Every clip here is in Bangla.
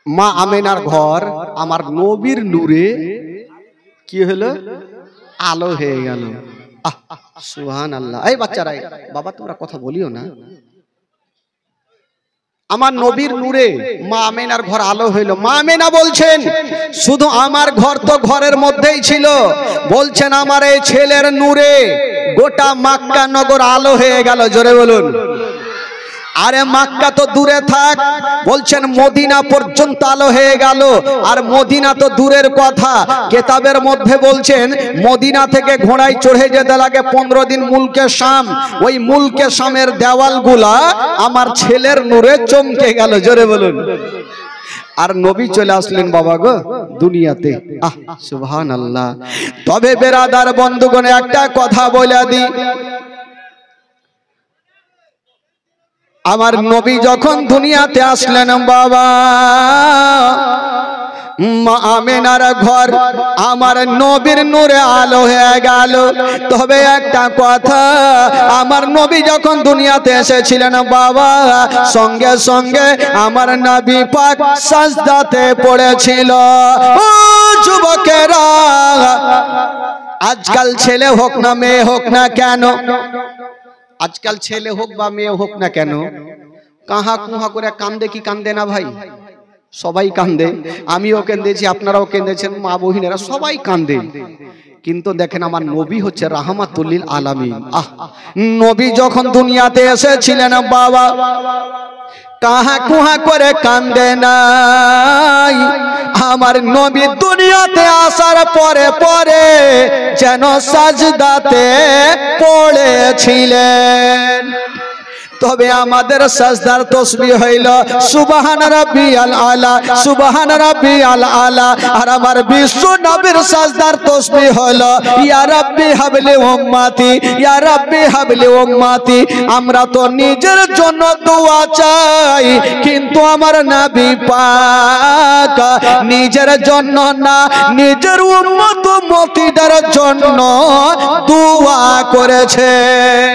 মা আমেনার ঘর আমার নবীর নূরে কি হলো, আলো হয়ে গেল। সুবহানাল্লাহ। এই বাচ্চারা, বাবা তোমরা কথা বলিও না। আমার নবীর নূরে মা আমেনার ঘর আলো হইল। মা আমেনা বলছেন শুধু আমার ঘর তো ঘরের মধ্যেই ছিল, বলছেন আমার এই ছেলের নূরে গোটা মক্কা নগর আলো হয়ে গেল। জোরে বলুন। আরে মক্কা তো দূরে থাক, বলছেন মদিনা পর্যন্ত আলো হয়ে গেল। আর মদিনা তো দূরের কথা, কিতাবের মধ্যে বলছেন মদিনা থেকে ঘোড়ায় চড়ে যেতে লাগে 15 দিন মুলকে শাম। ওই মুলকে শামের দেওয়ালগুলা আমার ছেলের নূরে চমকে গেল। জোরে বলুন। আর নবী চলে আসলেন বাবা গো দুনিয়াতে। সুবহানাল্লাহ। তবে বেরাদার বন্ধুগণ একটা কথা বলে দিই, আমার নবী যখন দুনিয়াতে আসলেন বাবা, মা আমেনার ঘর আমার নবীর নূরে আলো হয়ে গেল। তবে একটা কথা, আমার নবী যখন দুনিয়াতে এসেছিলেন বাবা, সঙ্গে সঙ্গে আমার নবী পাক সাজদাতে পড়েছিল। ও যুবকেরা, আজকাল ছেলে হোক না মেয়ে হোক না কেন, আজকাল ছেলে হোক বা মেয়ে হোক না কেন, কাহা কুহা করে কান্দে কি কান্দে না ভাই? সবাই কান্দে, আমিও কেঁদেছি, আপনারাও কেঁদেছেন, মা বহিনেরা সবাই কান্দে। কিন্তু দেখেন আমার নবী হচ্ছে রাহমাতুল লিল আলামিন। নবী যখন দুনিয়াতে এসেছিলেন বাবা, কাহা কুহা করে কান্দে নাই। আমার নবী দুনিয়াতে আসার পরে পরে যেন সাজদাতে পড়েছিলেন। তবে আমাদের সাজদার তাসবিহ হইল সুবহান রাব্বিয়াল আলা, সুবহান রাব্বিয়াল আলা। আর আমার বিশ্ব নবীর সাজদার তাসবিহ হলো ইয়া রাব্বি হাবলি উম্মতি, ইয়া রাব্বি হাবলি উম্মতি। আমরা তো নিজের জন্য দোয়া চাই, কিন্তু আমার নবী পাক নিজের জন্য না, নিজের উম্মত উম্মতিদের জন্য দোয়া করেছেন।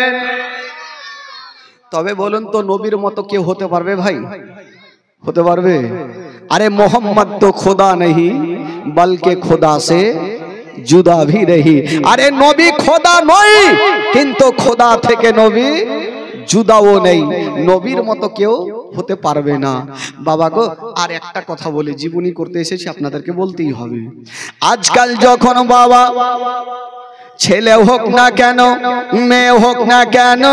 তবে বলুন তো নবীর মতো কেউ হতে পারবে ভাই? হতে পারবে? আরে মোহাম্মদ তো খোদা नहीं बल्कि খোদা से जुदा भी नहीं। আরে নবী খোদা নয়, কিন্তু খোদা থেকে নবী জুদাও নেই। নবীর মতো কেউ হতে পারবে না বাবা গো। আর একটা কথা বলে জীবনী করতে এসেছি, আপনাদেরকে বলতেই হবে। আজকাল যখন বাবা ছেলে হোক না কেন মেয়ে হোক না কেন,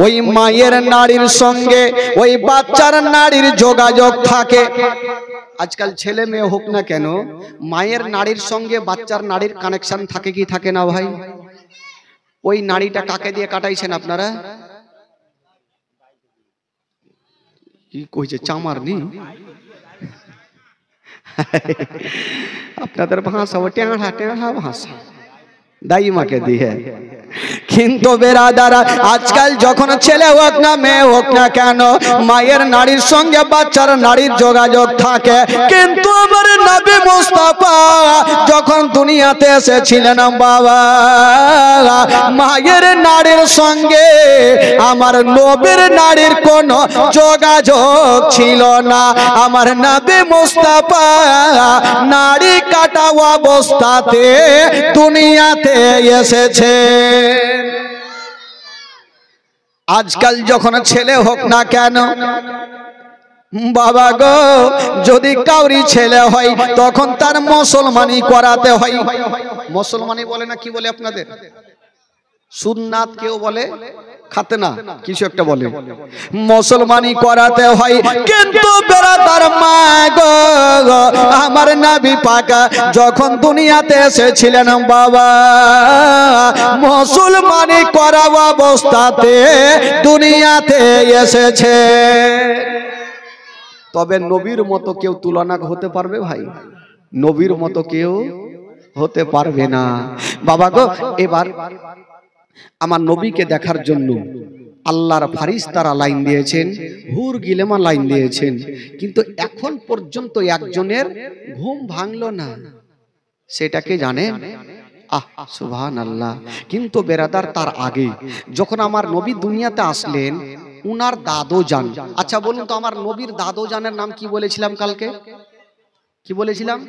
ওই মায়ের নারীর সঙ্গে ওই বাচ্চার নারীর যোগাযোগ থাকে। আজকাল ছেলে মেয়ে হোক না কেন মায়ের নারীর সঙ্গে বাচ্চার নারীর কানেকশন থাকে কি থাকে না ভাই? ওই নারীটা কাকে দিয়ে কাটাইছেন আপনারা? কি কইছে চামার নি আপনাদের ভাষা ও টেঁড়া টেঁড়া ভাষা দাই মাকে দিয়ে। কিন্তু বেরাদারা, আজকাল যখন ছেলে হোক না মেয়ে হোক না কেন মায়ের নারীর সঙ্গে বাচ্চার নারীর যোগাযোগ থাকে। কিন্তু আমার নবী মুস্তাফা যখন দুনিয়াতে এসেছিলেন বাবা, মায়ের নারীর সঙ্গে আমার নবীর নারীর কোনো যোগাযোগ ছিল না। আমার নবী মুস্তাফা নারী কাটা অবস্থাতে দুনিয়াতে এসেছে। আজকাল যখন ছেলে হোক না কেন বাবা গো, যদি কাউরি ছেলে হয় তখন তার মুসলমানি করাতে হয়। মুসলমানি বলে না কি বলে আপনাদের? সুন্নাত কেউ বলে, খাতনা কিছু একটা বলে, মুসলমানি করাতে হয়। কিন্তু বেরাদার মা গো, আমার নবী পাক যখন দুনিয়াতে এসেছিলেন বাবা, মুসলমানি করা অবস্থাতে দুনিয়াতে এসেছে। তবে নবীর মতো কেউ তুলনা হতে পারবে ভাই? নবীর মতো কেউ হতে পারবে না বাবা গো। এবার আমার নবীকে দেখার জন্য আল্লাহর ফারিস্তারা লাইন দিয়েছেন, হুর গিলেমা লাইন দিয়েছেন, কিন্তু এখন পর্যন্ত একজনের ঘুম ভাঙলো না। সেটা কে জানেন? সুবহানাল্লাহ। কিন্তু বেরাদার, তার আগে যখন আমার নবী দুনিয়াতে আসলেন উনার দাদো জান। আচ্ছা বলুন তো আমার নবীর দাদো জানের নাম কি বলেছিলাম কালকে? কি বলেছিলাম?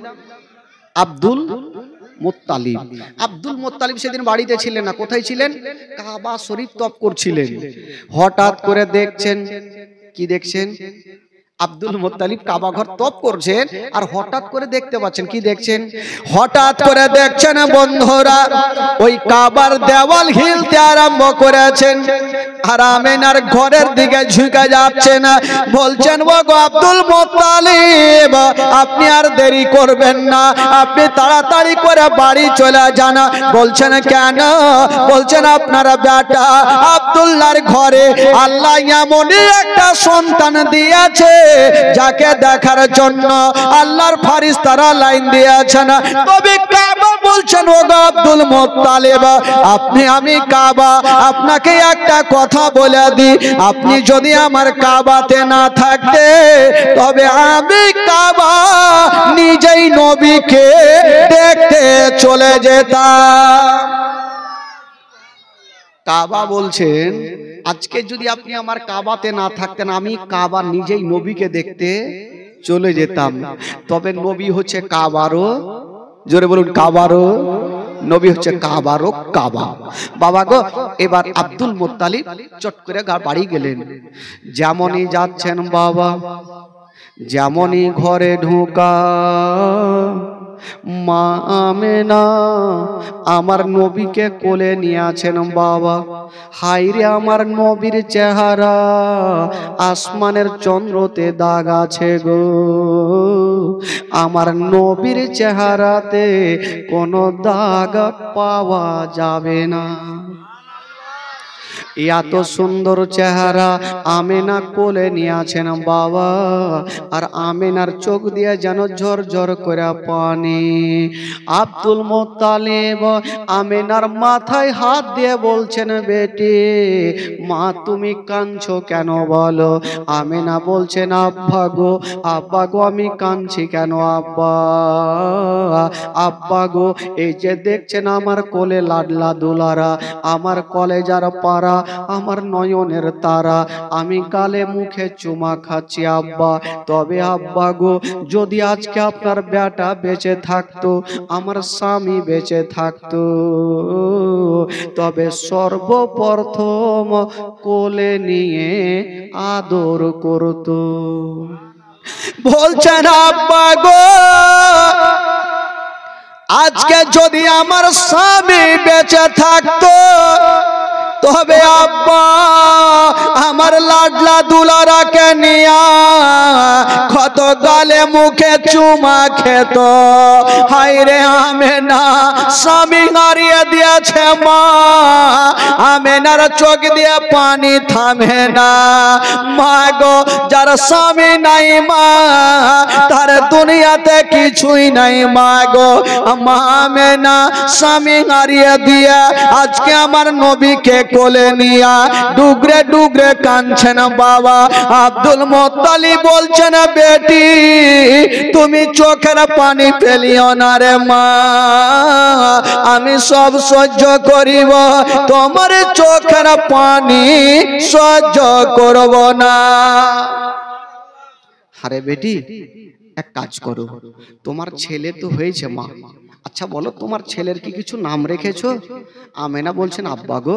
Abdul Muttalib. আব্দুল মুত্তালিব সেদিন বাড়িতে ছিলেন না, কোথায় ছিলেন? কাবা শরীফ তপ করছিলেন। হঠাৎ করে দেখছেন, কি দেখছেন? আব্দুল মুত্তালিব কাবা ঘর তপ করছেন, আর হঠাৎ করে দেখতে পাচ্ছেন, কি দেখছেন? হঠাৎ করে দেখছেন বন্ধুরা ওই কাবার দেওয়াল হিলতে আরম্ভ করেছেন, আর আমেনার ঘরের দিকে ঝুঁকে যাচ্ছে না। বলছেন ও গো আব্দুল মুত্তালিব, আপনি আর দেরি করবেন না, আপনি তাড়াতাড়ি করে বাড়ি চলে যান। বলছেন কেন? বলছেন আপনার বেটা আব্দুল্লাহর ঘরে আল্লাহ এমনই একটা সন্তান দিয়েছে যাকে দেখার জন্য আল্লাহর ফেরেশতারা লাইন দিয়েছেন। তবে কাবা বলছেন ও গো আব্দুল মুত্তালিব, আমি কাবা আপনাকে একটা কথা বলে দিই, আপনি যদি আমার কাবাতে না থাকতে তবে আমি কাবা নিজেই নবীকে দেখতে চলে যেতাম। কাবা বলছেন আজকে যদি আপনি আমার কাবাতে না থাকতেন আমি কাবা নিজেই নবীকে দেখতে চলে যেতাম। তবে নবী হচ্ছে কাবারও, জোরে বলুন কাবারও নবী হচ্ছে কাবারও কাবা। বাবা গো, এবার আব্দুল মুত্তালিব চট করে বাড়ি গেলেন। যেমনই যাচ্ছেন বাবা, যেমনই ঘরে ঢোকা, মা আমেনা আমার নবীকে কোলে নিয়ে আছেন বাবা। হাইরে আমার নবীর চেহারা আসমানের চন্দ্রতে দাগ আছে গো, আমার নবীর চেহারাতে কোনো দাগ পাওয়া যাবে না। এত সুন্দর চেহারা আমেনা কোলে নিয়ে আছেন বাবা, আর আমেনার চোখ দিয়ে যেন ঝরঝর করে পানি। আব্দুল মুত্তালিব আমেনার মাথায় হাত দিয়ে বলছেন বেটি মা তুমি কাঁদছো কেন বলো? আমেনা বলছেন আব্বা গো আমি কাঁদছি কেন আব্বা? আব্বা গো এই যে দেখছেন আমার কোলে লাডলা দুলারা, আমার কলেজার পাড়া, আমার নয়নের তারা, আমি গালে মুখে চুমা খাচ্ছি আব্বা। তবে আব্বা গো যদি আজকে আপনার বেটা বেঁচে থাকতো, আমার স্বামী বেঁচে থাকতো, তবে সর্বপ্রথম কোলে নিয়ে আদর করতো। বলছেন আব্বা গো আজকে যদি আমার স্বামী বেঁচে থাকতো তবে আব্বা আমার লাডলা দুলারাকে নিয়া কত গালে মুখে চুমা খেত। হায়রে আমেনা স্বামী হারিয়ে দিয়েছে মা, আমেনার চোখ দিয়ে পানি থামে না। মা গো যার স্বামী নাই মা তার দুনিয়াতে কিছুই নাই মা গো। মা আমেনা স্বামী হারিয়ে দিয়া আজকে আমার নবীকে কোলে নিয়া ডুগরে ডুগরে কাঁদছেন বাবা। আব্দুল মুত্তালিব বলছেন বেটি তুমি চোখের পানি ফেলিও না রে মা, আমি সব সহ্য করিব, তোমার চোখের পানি সহ্য করব না। আরে বেটি এক কাজ করো, তোমার ছেলে তো হয়েছে মা, আচ্ছা বলো তোমার ছেলের কি কিছু নাম রেখেছো? আমেনা বলছেন আব্বা গো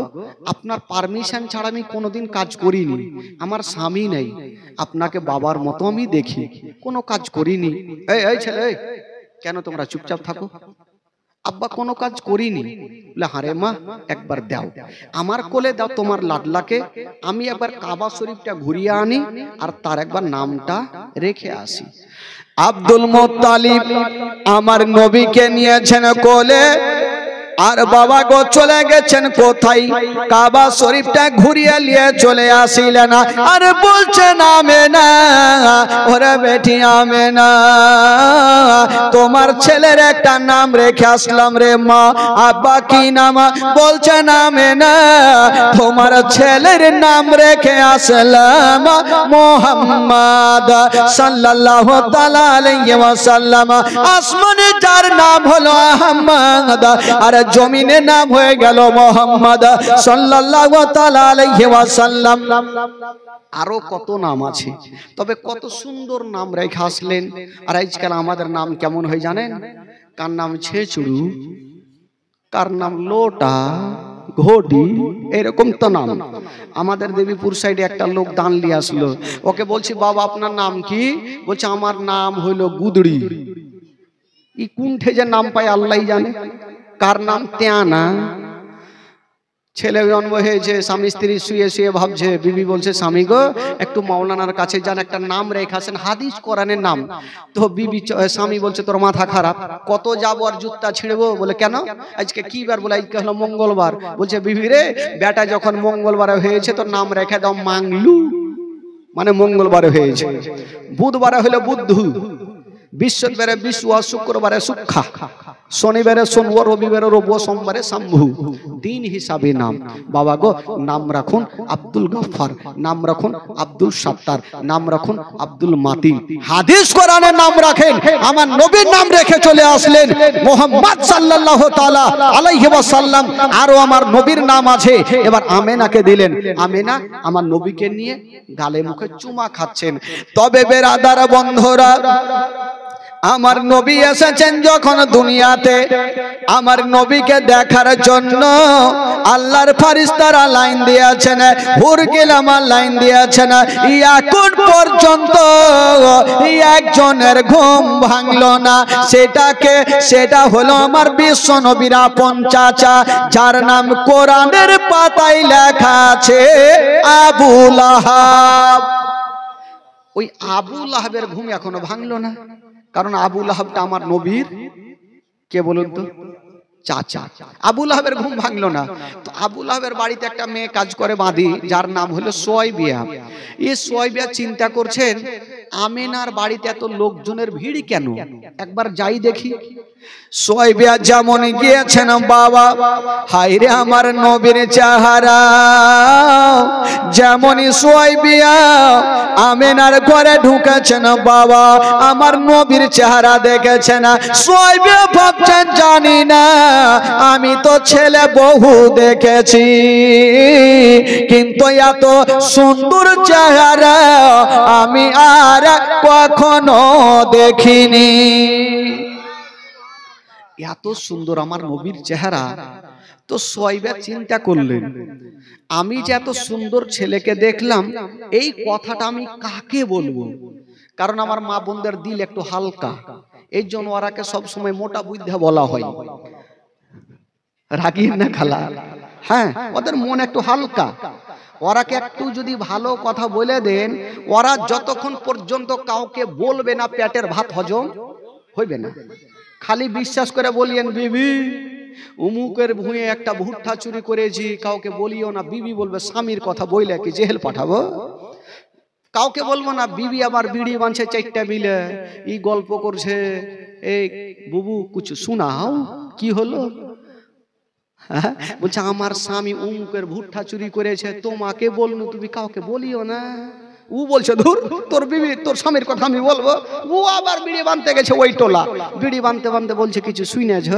আপনার পারমিশন ছাড়া আমি কোনোদিন কাজ করিনি, আমার স্বামী নেই, আপনাকে বাবার মতো আমি দেখি, কোনো কাজ করিনি। এই ছেলে কেন তোমরা চুপচাপ থাকো? আব্বা কোনো কাজ করিনি। বলে হারে মা একবার দাও, আমার কোলে দাও তোমার লাডলাকে, আমি একবার কাবা শরীফটা ঘুরিয়ে আনি আর তার একবার নামটা রেখে আসি। আব্দুল মুত্তালিব আমার নবীকে নিয়েছেন কোলে, আর বাবা গো চলে গেছেন কোথায়? কাবা শরীফটা ঘুরিয়ে নিয়ে চলে আসিলেন, আর বলছেন আমেনা ওরে বেটি আমেনা তোমার ছেলের একটা নাম রেখে আসলাম রে মা। আব্বা কি নাম? বলছেন আমেনা তোমার ছেলের নাম রেখে আসলাম মুহাম্মদ সাল্লাল্লাহু তাআলা আলাইহি ওয়াসাল্লাম। আসমানে যার নাম হলো আহমদ, আর জমিনে নাম হয়ে গেল মুহাম্মদ সাল্লাল্লাহু তাআলা আলাইহি ওয়াসাল্লাম। আরো কত নাম আছে, তবে কত সুন্দর নাম রেখে আসলেন। আর আজকাল আমাদের নাম কেমন হয় জানেন? কার নাম ছেচুড়ু, কার নাম লোটা, ঘটি, এরকম তো নাম। আমাদের দেবীপুর সাইডে একটা লোক দান নিয়ে আসলো, ওকে বলছি বাবা আপনার নাম কি? বলছে আমার নাম হইল গুদড়ি। ই কোন ঠেজে নাম পায় আল্লাহ জানে। কার নাম তেয়ানা। ছেলে জন্ম হয়েছে, স্বামী স্ত্রী শুয়ে শুয়ে ভাবছে, বিবি বলছে স্বামী গো একটু মাওলানার কাছে যান, একটা নাম রেখাছেন হাদিস কোরআনের নাম। তো বিবি স্বামী বলছে তোর মাথা খারাপ, কত যাবো আর জুতা ছিঁড়বো। বলে কেন? আজকে কি বার? বলে আজকে হলো মঙ্গলবার। বলছে বিবি রে বেটা যখন মঙ্গলবারে হয়েছে তোর নাম রেখে দাও মাংলু, মানে মঙ্গলবারে হয়েছে। বুধবারে হলো বুদ্ধু, বৃহস্পতিবারে বিশ্বা, শুক্রবারে সুক্ষা, শনিবারে সোনব, রবিবারে রব, সোমবারে শম্ভু। দিন হিসাবে নাম। বাবা গো নাম রাখুন আব্দুল গফফার, নাম রাখুন আব্দুল সাত্তার, নাম রাখুন আব্দুল মাতিন। হাদিস কোরআনের নাম রাখেন। আমার নবীর নাম রেখে চলে আসলেন মুহাম্মদ সাল্লাল্লাহু তাআলা আলাইহি ওয়াসাল্লাম। আরো আমার নবীর নাম আছে। এবার আমেনাকে দিলেন। আমেনা আমার নবীকে নিয়ে গালে মুখে চুমা খাচ্ছেন। তবে বেরাদার বন্ধুরা, আমার নবী এসেছেন যখন দুনিয়াতে, আমার নবীকে দেখার জন্য আল্লাহর ফেরেশতারা লাইন দিয়েছেন, হুর গিলামান লাইন দিয়েছেন। এখন পর্যন্ত একজনের ঘুম ভাঙলো না। সেটা হলো আমার বিশ্ব নবীর আপন চাচা, যার নাম কোরআনের পাতায় লেখা আছে আবু লাহাব। ওই আবু লাহাবের ঘুম এখনো ভাঙলো না, কারণ আবু লাহাবটা আমার নবীর কে বলুন তো? চাচা। আবু লাহাবের ঘুম ভাঙলো না। তো আবু লাহাবের বাড়িতে একটা মেয়ে কাজ করে বাঁধি, যার নাম হলো সুয়াইবিয়া। এই সুয়াইবিয়া চিন্তা করছেন আমেনার বাড়িতে এত লোকজনের ভিড় কেন, একবার যাই দেখি। সুয়াইবিয়া যেমন গিয়েছেন, বাবা হায়রে আমার নবীর চেহারা। যেমনই সুয়াইবিয়া আমেনার ঘরে ঢুকেছেন, বাবা আমার নবীর চেহারা দেখেছেন। সুয়াইবিয়া ভাবছেন জানি না, আমি তো ছেলে বহু দেখেছি, কিন্তু এত সুন্দর চেহারা আমি আর কখনো দেখিনি। এত সুন্দর আমার নবীর চেহারা। তো সুয়াইবা চিন্তা করলেন, আমি যে এত সুন্দর ছেলেকে দেখলাম, এই কথাটা আমি কাকে বলবো? কারণ আমার মা বোনদের দিল একটু হালকা, এই জন্য ওরাকে সবসময় মোটা বুদ্ধা বলা হয়। রাগিন না খালা? হ্যাঁ, ওদের মন একটু হালকা। ওরাকে একটু যদি ভালো কথা বলে দেন, ওরা যতক্ষণ পর্যন্ত কাউকে বলবে না পেটের ভাত হজম হইবে না। খালি বিশ্বাস করে বলিয়েন বিবি উমুকের ভুঁয়ে একটা ভুট্টা চুরি করেছি, কাউকে বলিও না। বিবি বলবে স্বামীর কথা বইলে কি জেল পাঠাবো? কাউকে বলবো না বিবি আবার বিড়ি বাঁধছে 4টা মিলে, ই গল্প করছে, এই বুবু কিছু শোনাও, কি হলো? বলছে আমার স্বামী উমুকের ভুট্টা চুরি করেছে, তোমাকে বলনু, তুমি কাউকে বলিও না। ও বলছে ধুর তোর বিবি তোর স্বামীর কথা আমি বলবো। ও আবার বিড়ি বাঁধতে গেছে, ওই টোলা বিড়ি বাঁধতে বাঁধতে বলছে কিছু শুনেছ,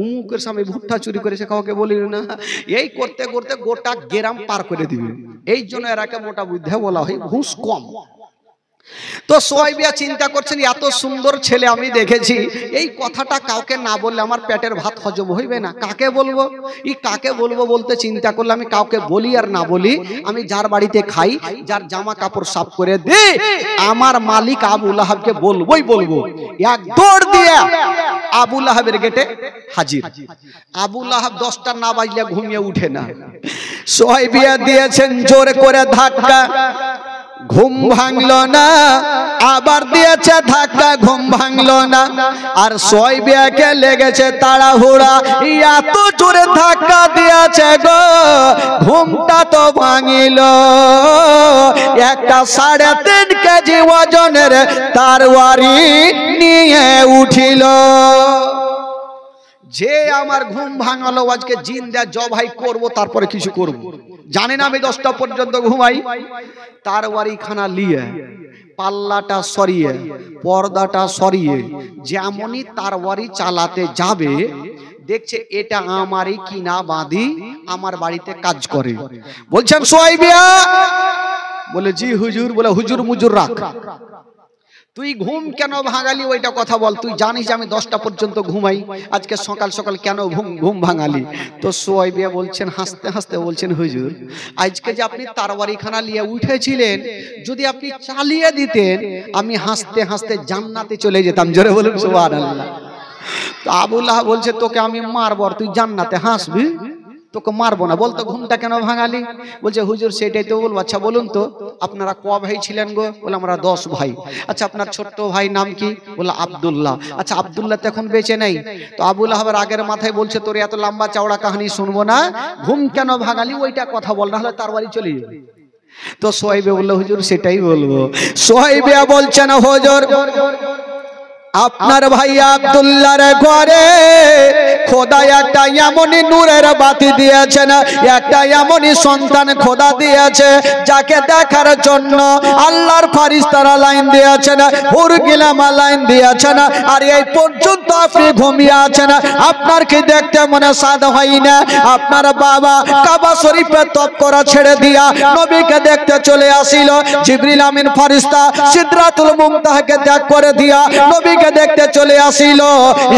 উমুকের স্বামী ভুট্টা চুরি করেছে, কাউকে বলি না। এই করতে করতে গোটা গ্রাম পার করে দিবে। এই জন্য এরাকে মোটা বুদ্ধা বলা হয়, ঘুষ কম। তো সুয়াইবিয়া চিন্তা করছেন এত সুন্দর ছেলে আমি দেখেছি, এই কথাটা কাউকে না বললে আমার পেটের ভাত হজম হইবে না। কাকে বলবো? কাকে বলবো বলতে চিন্তা করলে আমি কাউকে বলি আর না বলি, আমি যার বাড়িতে খাই, যার জামা কাপড় সাফ করে দে, আমার মালিক আবু লাহাবকে বলবোই বলবো। এক দৌড় দিয়ে আবু লাহাবের গেটে হাজির। আবু লাহাব 10টা না বাজলে ঘুমিয়ে উঠে না। সুয়াইবিয়া দিয়েছেন জোরে করে ধাক্কা, ঘুম ভাঙলো না। আবার দিয়েছে ধাক্কা, ঘুম ভাঙলো না। আর সুয়াইবিয়াকে লেগেছে তাড়াহুড়া, এত জোরে ধাক্কা দিয়েছে গো, ঘুমটা তো ভাঙিল। একটা 3.5 কেজি ওজনের তরবারি নিয়ে উঠিল। যে আমার ঘুম ভাঙালো, আজকে জিন্দা জবাই করব, তারপরে কিছু করব। জানেন আমি 10টা পর্যন্ত ঘুমাই। তরবারি খানা নিয়ে পাল্লাটা সরিয়ে পর্দাটা সরিয়ে যেমনই তরবারি চালাতে যাবে, দেখছে এটা আমারই কিনা বাঁধি, আমার বাড়িতে কাজ করে। বলছেন সোয়াইবিয়া, বলে জি হুজুর। বলে হুজুর মুজুর রাখ, তুই ঘুম কেন ভাঙালি ওইটা কথা বল। তুই জানিস আমি 10টা পর্যন্ত ঘুমাই, আজকে সকাল সকাল কেন ঘুম ভাঙালি? তো সোয়াইবিয়া বলছেন হাসতে হাসতে, বলছেন হুজুর আজকে যে আপনি তরবারিখানা নিয়ে উঠেছিলেন, যদি আপনি চালিয়ে দিতেন আমি হাসতে হাসতে জান্নাতে চলে যেতাম। জোরে বলুন সুবহানাল্লাহ। তো আবু লাহাব বলছে তোকে আমি মারবো আর তুই জান্নাতে হাসবি? তোকে মারবো না, বলতো ঘুমটা কেন ভাঙালি? বলছে হুজুর সেটাই তো বলবো। আচ্ছা বলুন তো আপনারা ক ভাই ছিলেন গো? বলে আমরা 10 ভাই। আচ্ছা আপনার ছোট্ট ভাই নাম কি? বলে আব্দুল্লাহ। আচ্ছা আব্দুল্লাহ তো এখন বেঁচে নেই। তো আবু লাহাবের আগের মাথায় বলছে তোর এত লম্বা চওড়া কাহিনী শুনবো না, ঘুম কেন ভাঙালি ওইটা কথা বল, না হলে তার বাড়ি চলে যাবে। তো সোহাইবে বলল হুজুর সেটাই বলবো। সোহাইবে বলছেন হুজুর আপনার ভাই আব্দুল্লাহর ঘরে খোদা একটা এমনই নূরের বাতি দিয়েছেন, একটা এমনই সন্তান খোদা দিয়েছে যাকে দেখার জন্য আল্লাহর ফেরেশতারা লাইন দিয়েছেন, হুর গিলামা লাইন দিয়েছেন। আর এই পর্যন্ত আপনি ঘুমিয়ে আছেন, আপনার কি দেখতে মনে সাদ হয় না? আপনার বাবা কাবা শরীফে তপ করা ছেড়ে দিয়া নবীকে দেখতে চলে আসিল। জিবরিল আমিন ফেরেশতা সিদরাতুল মুনতাহাকে ত্যাগ করে দিয়া নবীকে দেখতে চলে আসিল।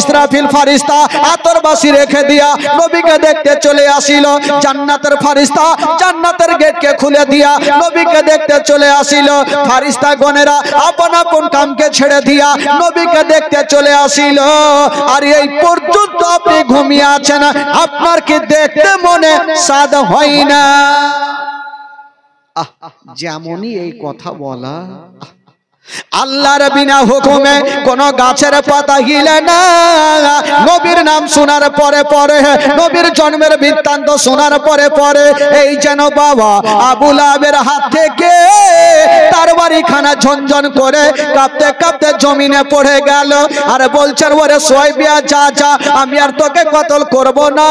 ইসরাফিল ফেরেশতা আতরবাসী রেখে দিয়া নবীকে দেখতে চলে আসিল। জান্নাতের ফেরেশতা জান্নাতের গেটকে খুলে দিয়া নবীকে দেখতে চলে আসিল। ফেরেশতা গণেরা আপন আপন কামকে ছেড়ে দিয়া নবীকে দেখতে চলে আসিল। আর এই পর্যন্ত আপনি ঘুমিয়ে আছেন, আপনার কি দেখতে মনে সাদ হয় না? যেমনই এই কথা বলা, আল্লাহর বিনা হুকুমে কোন গাছের পাতা হিলে না। নবীর নাম শোনার পরে পরে, নবীর জন্মের বৃত্তান্ত শোনার পরে পরে এই যেন বাবা আবু লাহাবের হাত থেকে তার বাড়িখানা ঝনঝন করে কাঁপতে কাঁপতে জমিনে পড়ে গেল। আর বলছেন ওরে সোয়াইবিয়া যা যা, আমি আর তোকে কতল করব না,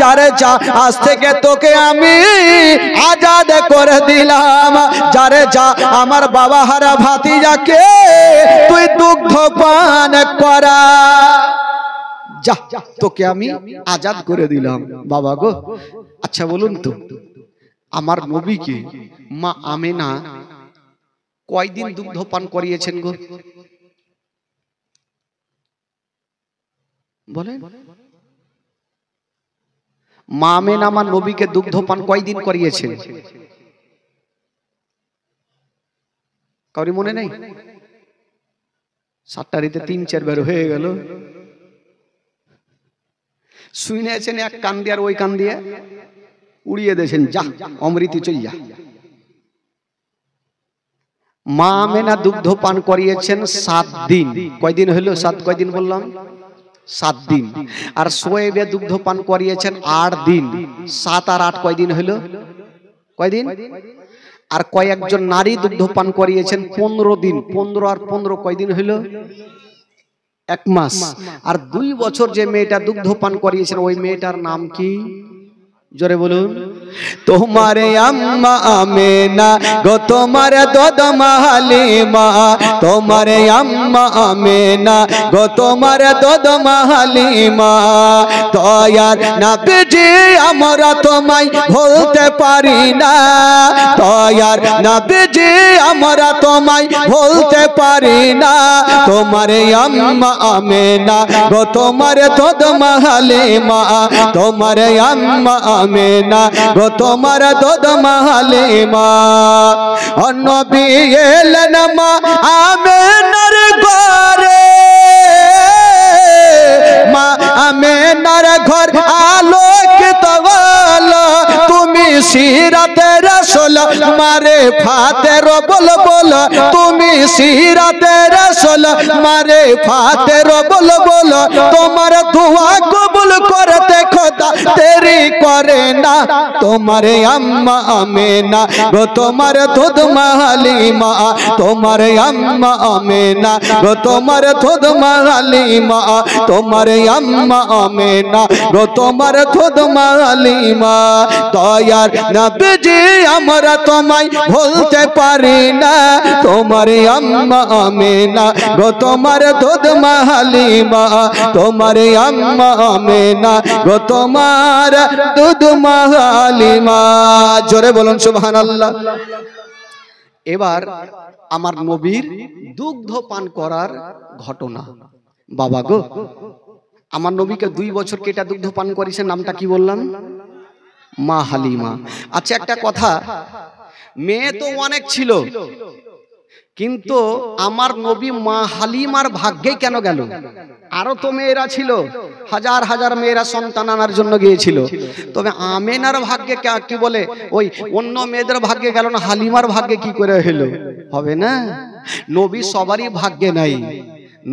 যারে যা আজ থেকে তোকে আমি আজাদ করে দিলাম। যারে যা আমার বাবা হারা ভাতিজা তুই দুগ্ধ পান করা, যা তোকে আমি আজাদ করে দিলাম। বাবা গো আচ্ছা বলুন তো আমার নবীকে মা আমেনা কয়দিন দুগ্ধ পান করিয়েছেন গো? বলেন মা আমেনা আমার নবীকে দুগ্ধ পান কয়দিন করিয়েছেন? কাউরি মনে নেই? 7টা রিতে 3-4 বার হয়ে গেল। শুনেছেন এক কান দিয়ে আর ওই কান দিয়ে উড়িয়ে দিয়েছেন, যা অমৃতি চল যা। মা আমেনা দুগ্ধ পান করিয়েছেন 7 দিন। কয়দিন হলো? 7 কয়দিন বললাম? 7 দিন। আর সোয়েবে দুগ্ধ পান করিয়েছেন 8 দিন। 7 আর 8 কয়দিন হলো? কয়দিন? আর কয়েকজন নারী দুগ্ধ পান করিয়েছেন 15 দিন। 15 আর 15 কয়দিন হইল? 1 মাস। আর 2 বছর যে মেয়েটা দুগ্ধ পান করিয়েছেন ওই মেয়েটার নাম কি? জোরে বলুন। তোমারে আম্মা আমেনা গো তোমারে দুধ হালিমা, তোমারে আম্মা আমেনা গো তোমারে দুধ হালিমা। দয়ার নবীজি আমরা তোমায় ভুলতে পারি না, দয়ার নবীজি আমরা তোমায় ভুলতে পারি না। তোমারে আম্মা আমেনা গো তোমারে দুধ হালিমা, তোমারে আম্মা আমেনা গো তোমার দুধ হালিমা। নবী এলেন মা আমেনার ঘরে, মা আমেনার ঘর আলোকিত হলো। তুমি সিরাতে রাসূল মারে ফাতের বল বল, তুমি সিরাতে রাসূল মারে ফাতের বল বল। তোমার দোয়া কবুল করতে খোদা তেরি করে না। তোমারে আম্মা আমেনা গো তোমার দুধ হালিমা, তোমারে আম্মা আমেনা গো তোমার দুধ হালিমা, তোমারে আম্মা আমেনা গো তোমার দুধ হালিমা। দয়ার নবীজি আমরা তোমায় ভুলতে পারি না, তোমারে আম্মা আমেনা গো তোমার দুধ হালিমা, তোমারে আম্মা আমেনা গো তোমার দুধ মা হালিমা। জোরে বলুন সুবহানাল্লাহ। এবার আমার নবীর দুগ্ধ পান করার ঘটনা। বাবা গো, আমার নবীকে 2 বছর কেটা দুগ্ধ পান করেছে, নামটা কি বললাম? মা হালিমা। আচ্ছা একটা কথা, মেয়ে তো অনেক ছিল, কিন্তু আমার নবী মা হালিমার ভাগ্যে কেন গেল? আরো তো মেয়েরা ছিল, হাজার হাজার মেয়েরা সন্তান আনার জন্য গিয়েছিল, তবে আমেনার ভাগ্যে কি বলে ওই অন্য মেয়েদের ভাগ্যে গেল না, হালিমার ভাগ্যে কি করে হলো? হবে না। নবী সবারই ভাগ্যে নাই,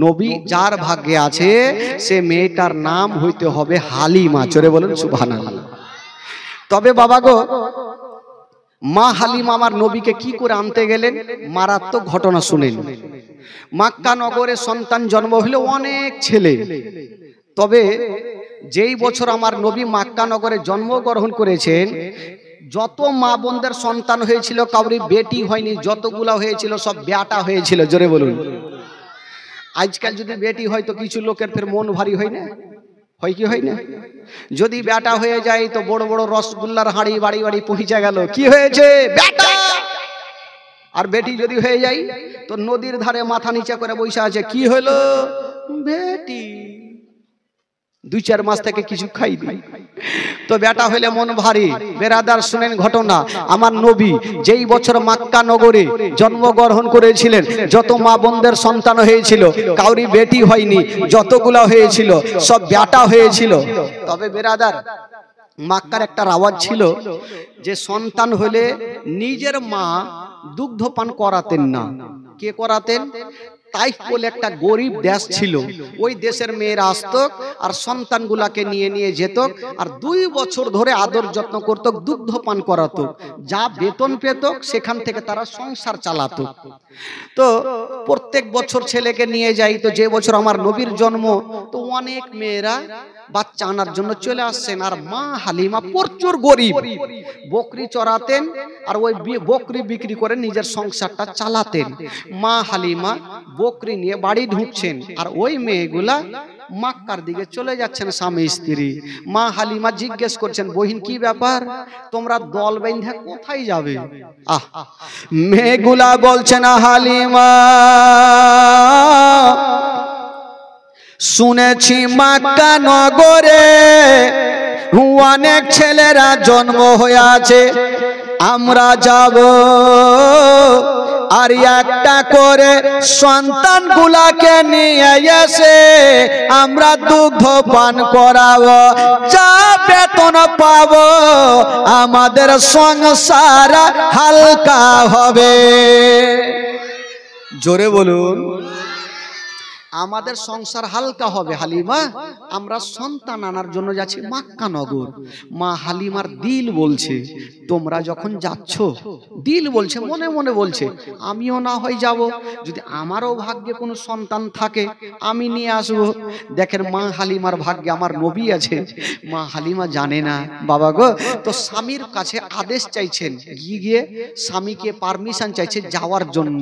নবী যার ভাগ্যে আছে সে মেয়েটার নাম হইতে হবে হালিমা। জোরে বলুন সুবহানাল্লাহ। তবে বাবা গো, মা হালিমা আমার নবীকে কি করে আনতে গেলেন, মারাত্মক ঘটনা শুনেন। মক্কা নগরে সন্তান জন্ম হলো অনেক ছেলে, তবে যেই বছর আমার নবী মক্কা নগরে জন্মগ্রহণ করেছেন, যত মা বোনদের সন্তান হয়েছিল কাউরি বেটি হয়নি, যতগুলা হয়েছিল সব বেটা হয়েছিল। জোরে বলুন। আজকাল যদি বেটি হয় তো কিছু লোকের ফের মন ভারী হয় না, হয় কি হয় না? যদি বেটা হয়ে যায় তো বড় বড় রসগোল্লার হাঁড়ি বাড়ি বাড়ি পৌঁছে গেল, কি হয়েছে বেটা। আর বেটি যদি হয়ে যায় তো নদীর ধারে মাথা নিচে করে বসে আছে, কি হলো বেটি, 2-4 মাস থেকে কিছু খাইনি। তো বেটা হইলে মন ভারী। বেরাদার শুনেন ঘটনা, আমার নবী যেই বছর মক্কা নগরে জন্মগ্রহণ করেছিলেন, যত মা বোনদের সন্তান হয়েছিল কাউরি বেটি হয়নি, যতগুলা হয়েছিল সব বেটা হয়েছিল। তবে বেরাদার, মক্কার একটা রাওয়াজ ছিল যে সন্তান হলে নিজের মা দুগ্ধ পান করাতেন না। কে করাতেন? তাইফ বলে একটা গরিব দেশ ছিল, ওই দেশের মেয়েরা আসতো আর সন্তানগুলাকে নিয়ে নিয়ে যেত, আর 2 বছর ধরে আদর যত্ন করত, দুগ্ধ পান করাতো, যা বেতন পেত সেখান থেকে তারা সংসার চালাতো। তো প্রত্যেক বছর ছেলেকে নিয়ে যাই, তো যে বছর আমার নবীর জন্ম, তো অনেক মেয়েরা বাচ্চা আনার জন্য চলে আসছেন, আর মা হালিমা প্রচুর গরিব, বকরি চড়াতেন আর ওই বকরি বিক্রি করে নিজের সংসারটা চালাতেন। মা হালিমা বকরি নিয়ে বাড়ি ঢুকছেন, আর ওই মেয়েগুলা মক্কার দিকে চলে যাচ্ছেন স্বামী স্ত্রী। মা হালিমা জিজ্ঞেস করছেন, বহিন কি ব্যাপার, তোমরা দল বেঁধে কোথায় যাবে? মেয়েগুলা বলছেন, হালিমা শুনেছি মক্কা নগরে অনেক ছেলেরা জন্ম হয়ে আছে, আমরা যাব আর একটা করে সন্তান গুলাকে নিয়ে এসে আমরা দুগ্ধ পান করাবো, যা বেতন পাবো আমাদের সংসার হালকা হবে। জোরে বলুন, আমাদের সংসার হালকা হবে। হালিমা, আমরা সন্তান আনার জন্য যাচ্ছি মক্কা নগর। মা হালিমার দিল বলছে, তোমরা যখন যাচ্ছ, দিল বলছে, মনে মনে বলছে, আমিও না হয় যাব, যদি আমারও ভাগ্যে কোনো সন্তান থাকে আমি নিয়ে আসবো। দেখেন মা হালিমার ভাগ্যে আমার নবী আছে, মা হালিমা জানে না। বাবা গো, তো স্বামীর কাছে আদেশ চাইছেন, গিয়ে স্বামীকে পারমিশন চাইছে যাওয়ার জন্য।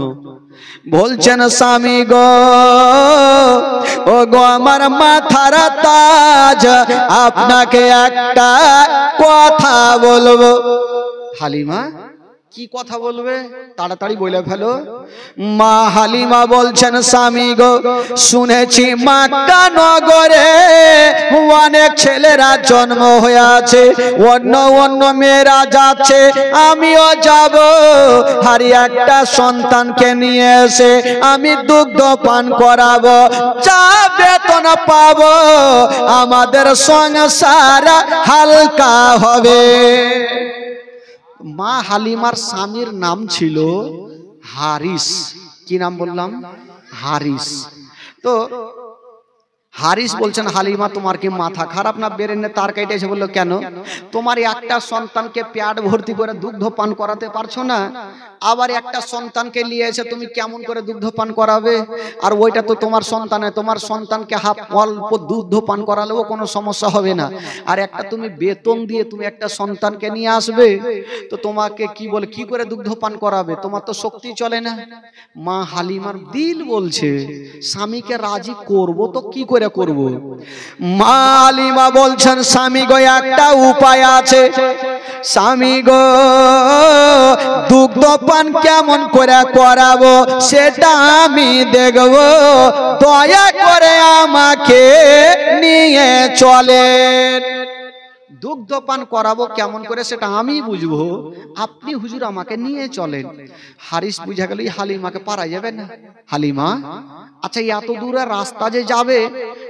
বলছেন, স্বামী গো, ও গো আমার মাথার তাজ, আপনাকে একটা কথা বলবো। হালিমা, কি কথা বলবে? তাড়াতাড়ি বলে ফেলো। মা হালিমা বলছেন, স্বামী গো, শুনেছি মক্কা নগরে অনেক ছেলেরা জন্ম হয়ে আছে, অন্য অন্য মেয়েরা যাচ্ছে, আমিও যাব, আর একটা সন্তানকে নিয়ে এসে আমি দুগ্ধ পান করাবো, যা বেতন পাবো আমাদের সংসার হালকা হবে। মা হালিমার স্বামীর নাম ছিল হারিস। কি নাম বললাম? হারিস। তো হারিস বলছেন, হালিমা তোমার কি মাথা খারাপ না, বেরেনে তার কেটেছে? বললো, কেন? তোমার একটা সন্তানকে পেট ভর্তি করে দুগ্ধ পান করাতে পারছো না, আবার একটা সন্তানকে নিয়ে এসে তুমি কেমন করে দুগ্ধ পান করাবে? আর ওইটা তো তোমার সন্তান, তোমার সন্তানকে অল্প দুগ্ধ পান করালেও কোনো সমস্যা হবে না, আর একটা তুমি বেতন দিয়ে তুমি একটা সন্তানকে নিয়ে আসবে, তো তোমাকে কি বলে কি করে দুগ্ধ পান করাবে? তোমার তো শক্তি চলে না। মা হালিমার দিল বলছে, স্বামীকে রাজি করব তো কি করে করে করব? মা হালিমা বলছেন স্বামী গো একটা উপায় আছে। স্বামী গো দুগ্ধপান কেমন করে করাবো সেটা আমি দেখবো, দয়া করে আমাকে নিয়ে চলেন। দুগ্ধপান করাবো কেমন করে সেটা আমি বুঝবো, আপনি হুজুর আমাকে নিয়ে চলেন। হারিস বুঝা গেল হালিমাকে পারা যাবে না। হালিমা আচ্ছা এত দূরে রাস্তা যে যাবে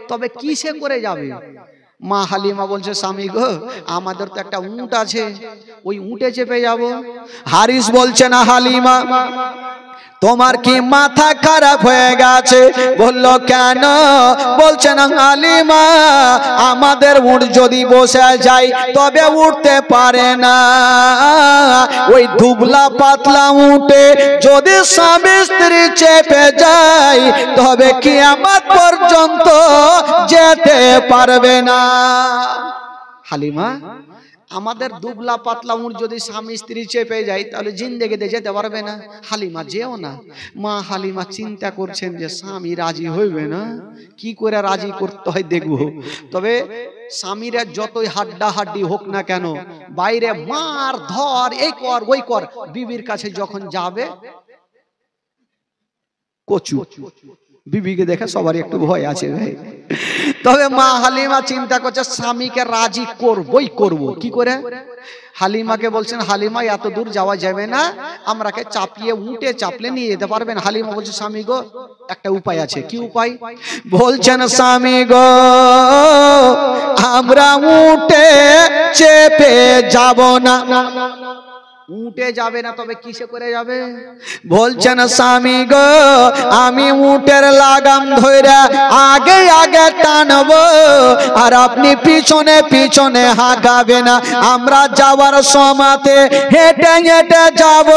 তবে কিসে করে যাবে? মা হালিমা বলছে স্বামী গো আমাদের তো একটা উট আছে, ওই উটে চেপে যাব। হারিস বলছে না হালিমা তোমার কি মাথা খারাপ হয়ে গেছে? বলল কেন? বলছে না হালিমা আমাদের উট যদি বসে যায় তবে উঠতে পারে না, ওই দুবলা পাতলা উটে যদি স্বামী স্ত্রী চেপে যায় তবে কিয়ামত পর্যন্ত যেতে পারবে না। হালিমা আমাদের দুবলা পাতলা উট যদি স্বামী স্ত্রী চেপে যায় তাহলে জিন্দেগিতে যেতে পারবে না। হালিমা যেও না। মা হালিমা চিন্তা করছেন যে স্বামী রাজি হইবে না, কি করে রাজি করতে হয় দেখবো। তবে স্বামীরা যতই হাড্ডা হাড্ডি হোক না কেন বাইরে মার ধর এই কর ওই কর, বিবির কাছে যখন যাবে কচু। বিবিকে দেখে সবারই একটু ভয় আছে ভাই। তবে মা হালিমা চিন্তা করছে স্বামীকে রাজি করবই করব। কি করে? হালিমাকে বলছেন হালিমা এত দূর যাওয়া যাবে না, আমরাকে চাপিয়ে উঠে চাপলে নিয়ে যেতে পারবেন? হালিমা বলছে স্বামী গো একটা উপায় আছে। কি উপায়? বলছেন স্বামী গো আমরা উঠে চেপে যাব না। উঠে যাবে না তবে কিসে করে যাবে? বলছেন স্বামী গো আমি উটের লাগাম ধরে আগে আগে টানবো আর আপনি পিছনে পিছনে হাঁকাবে না। আমরা যাওয়ার সময়তে হেঁটে হেঁটে যাব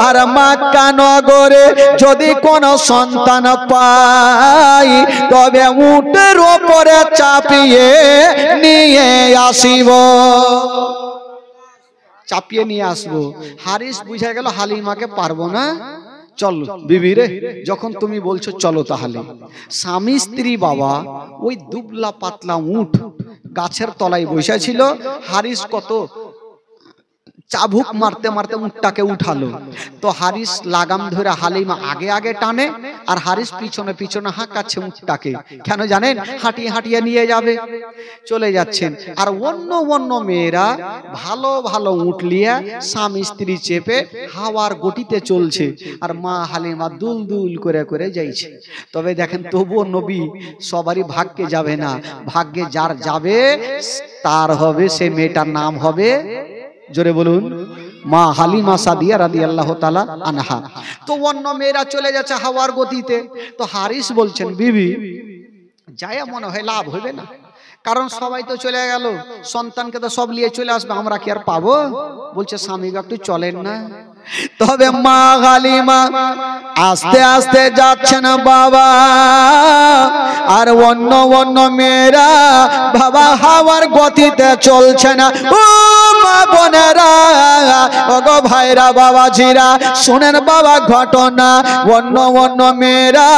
আর মক্কা নগরে যদি কোনো সন্তান পাই তবে উটের ওপরে চাপিয়ে নিয়ে আসিব, চাপিয়ে নিয়ে আসবো। হারিস বুঝা গেল হালিমাকে পারবো না। চলো বিবি রে যখন তুমি বলছো চলো তাহলে। স্বামী স্ত্রী বাবা ওই দুবলা পাতলা উট গাছের তলায় বসে ছিল। হারিস কত চাবুক মারতে মারতে উটটাকে উঠালো। তো হারিস লাগাম ধরে হালিমা আগে আগে টানে আর হারিস পিছনে পিছনে হাঁকাচ্ছে উটটাকে। কেন জানেন? হাঁটিয়ে হাঁটিয়ে নিয়ে যাবে। চলে যাচ্ছেন আর অন্য অন্য মেয়েরা ভালো ভালো উট লিয়ে স্বামী স্ত্রী চেপে হাওয়ার গতিতে চলছে আর মা হালিমা দুল দুল করে করে যাইছে। তবে দেখেন তবুও নবী সবারই ভাগ্যে যাবে না, ভাগ্যে যার যাবে তার হবে, সে মেয়েটার নাম হবে, জোরে বলুন, মা হালিমা সাদিয়া রাদিয়াল্লাহু তাআলা আনহা। তো অন্য মেয়েরা চলে যাচ্ছে হাওয়ার গতিতে। তো হারিস বলছেন বিবি যায় মনে হয় লাভ হবে না, কারণ সবাই তো চলে গেল, সন্তানকে তো সব নিয়ে চলে আসবে, আমরা কি আর পাবো? বলছে স্বামী একটু চলেন না। তবে মা হালিমা আস্তে আস্তে যাচ্ছেন বাবা আর অন্য অন্য মেয়েরা বাবা হাওয়ার গতিতে চলছে না। ও মা বোনেরা ওগো ভাইরা বাবাজিরা শুনেন বাবা ঘটনা। অন্য অন্য মেয়েরা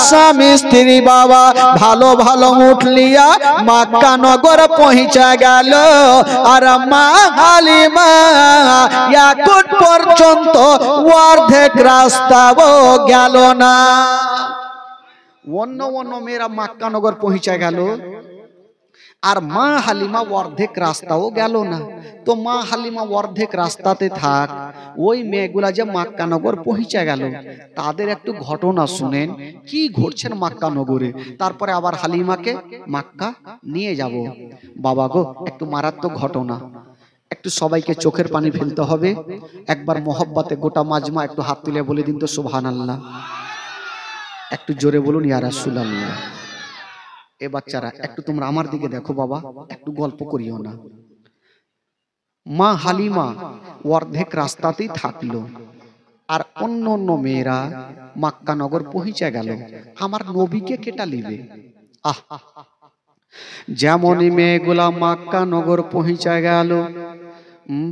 স্বামী স্ত্রী বাবা ভালো ভালো উঠলিয়া মক্কা নগর পৌঁছে গেল আর মা হালিমা এখন পর্যন্ত অর্ধেক রাস্তাও গেল না। অন্য অন্য মেয়েরা মক্কা নগর পৌঁছে গেল আর মা হালিমা অর্ধেক রাস্তাও গেল না। তো মা হালিমা অর্ধেক রাস্তাতে থাক, ওই মেয়েগুলা যে মক্কা নগর পৌঁছে গেল তাদের একটু ঘটনা শুনেন কি ঘটছেন মক্কা নগরে। তারপরে আবার হালিমাকে মক্কা নিয়ে যাব। বাবা গো একটু মারাত্মক ঘটনা, একটু সবাইকে চোখের পানি ফেলতে হবে। একবার মোহব্বতে গোটা মাজমা একটু হাত তুলে বলে দিন তো সুবহানাল্লাহ। একটু জোরে বলুন ইয়া রাসূলুল্লাহ। এ বাচ্চারা একটু তোমরা আমার দিকে দেখো বাবা, একটু গল্প করিও না। মা হালিমা অর্ধেক রাস্তাতেই থাকলো আর অন্য অন্য মেয়েরা মক্কা নগর পৌঁছে গেল। আমার নবীকে কেটা লিবে? আহ যেমনই মেয়েগুলা মক্কা নগর পৌঁছে গেল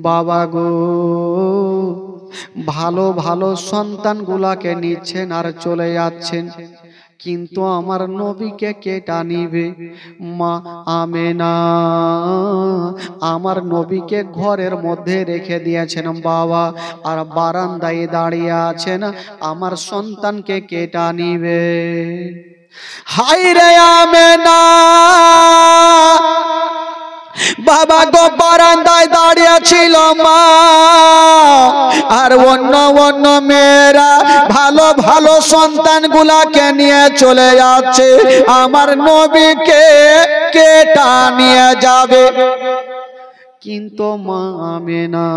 বাবা গো ভালো ভালো সন্তান গুলাকে নিচ্ছেন আর চলে যাচ্ছেন। কিন্তু আমার নবীকে কেটা নিবে? মা আমেনা আমার নবীকে ঘরের মধ্যে রেখে দিয়েছেন বাবা, আর বারান্দায় দাঁড়িয়ে আছেন আমার সন্তানকে কেটা নিবে। হাই রে আমেনা, বাবা গো বারান্দায় দাঁড়িয়ে ছিল মা, আর অন্য অন্য মেয়েরা ভালো ভালো সন্তান গুলাকে নিয়ে চলে যাচ্ছে, আমার নবীকে কেটা নিয়ে যাবে। কিন্তু মা আমেনা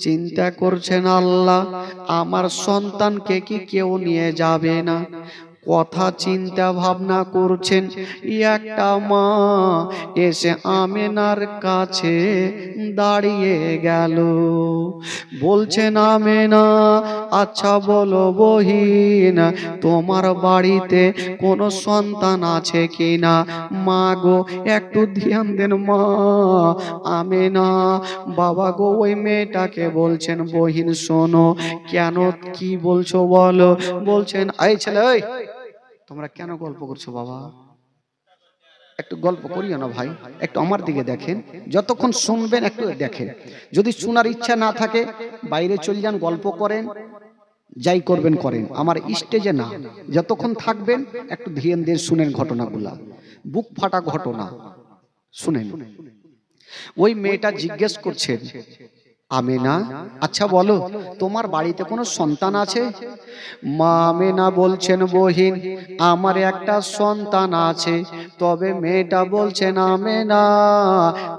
চিন্তা করছেন, আল্লাহ আমার সন্তানকে কি কেউ নিয়ে যাবে না? কথা চিন্তা ভাবনা করছেন। একটা মা এসে আমেনার কাছে দাঁড়িয়ে গেল, বলছেন আমেনা আচ্ছা বলো বহিন, তোমার বাড়িতে কোনো সন্তান আছে কিনা? মা গো একটু ধ্যান দেন মা। আমেনা বাবা গো ওই মেয়েটাকে বলছেন, বহিন শোনো। কেন কি বলছো বলো? বলছেন এই ছেলে, ওই তোমরা কেন গল্প করছো বাবা? একটু গল্প করিও না ভাই, একটু আমার দিকে দেখেন। যতক্ষণ শুনবেন একটু দেখেন, যদি শোনার ইচ্ছা না থাকে বাইরে চলে যান, গল্প করেন, যাই করবেন করেন, আমার স্টেজে না। যতক্ষণ থাকবেন একটু ধ্যান দিয়ে শুনেন ঘটনাগুলা, বুক ফাটা ঘটনা শুনেন। ওই মেয়েটা জিজ্ঞেস করছেন, আমেনা আচ্ছা বলো তোমার বাড়িতে কোনো সন্তান আছে? মা আমেনা বলছেন, বহিন আমার একটা সন্তান আছে। তবে মেয়েটা বলছেন, আমেনা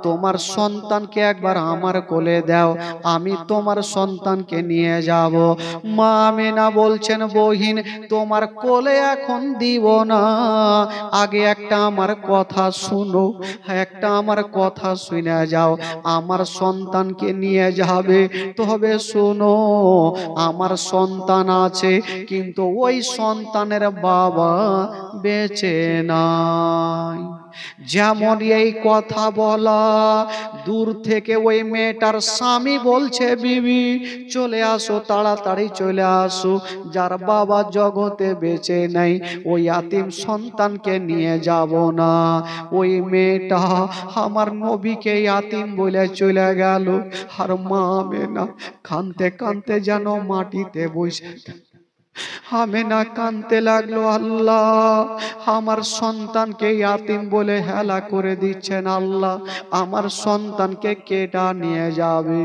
তোমার সন্তানকে একবার আমার কোলে দাও, আমি তোমার সন্তানকে নিয়ে যাব। মা আমেনা বলছেন, বহিন তোমার কোলে এখন দিব না, আগে একটা আমার কথা শুনো, একটা আমার কথা শুনে যাও। আমার সন্তানকে নিয়ে যাবে, তবে শোনো আমার সন্তান আছে, কিন্তু ওই সন্তানের বাবা বেঁচে নাই। যেমন এই কথা বলা, দূর থেকে ওই মেয়েটার স্বামী বলছে, বিবি চলে আসো, তাড়াতাড়ি চলে আসো, যার বাবা জগতে বেঁচে নাই ওই ইয়াতিম সন্তানকে নিয়ে যাব না। ওই মেয়েটা আমার নবীকে ইয়াতিম বলে চলে গেল, আর মা আমেনা কাঁদতে কাঁদতে যেন মাটিতে বসে আমেনা কাঁদতে লাগলো, আল্লাহ আমার সন্তানকে ইয়াতিম বলে হেলা করে দিচ্ছেন, আল্লাহ আমার সন্তানকে কেটা নিয়ে যাবে।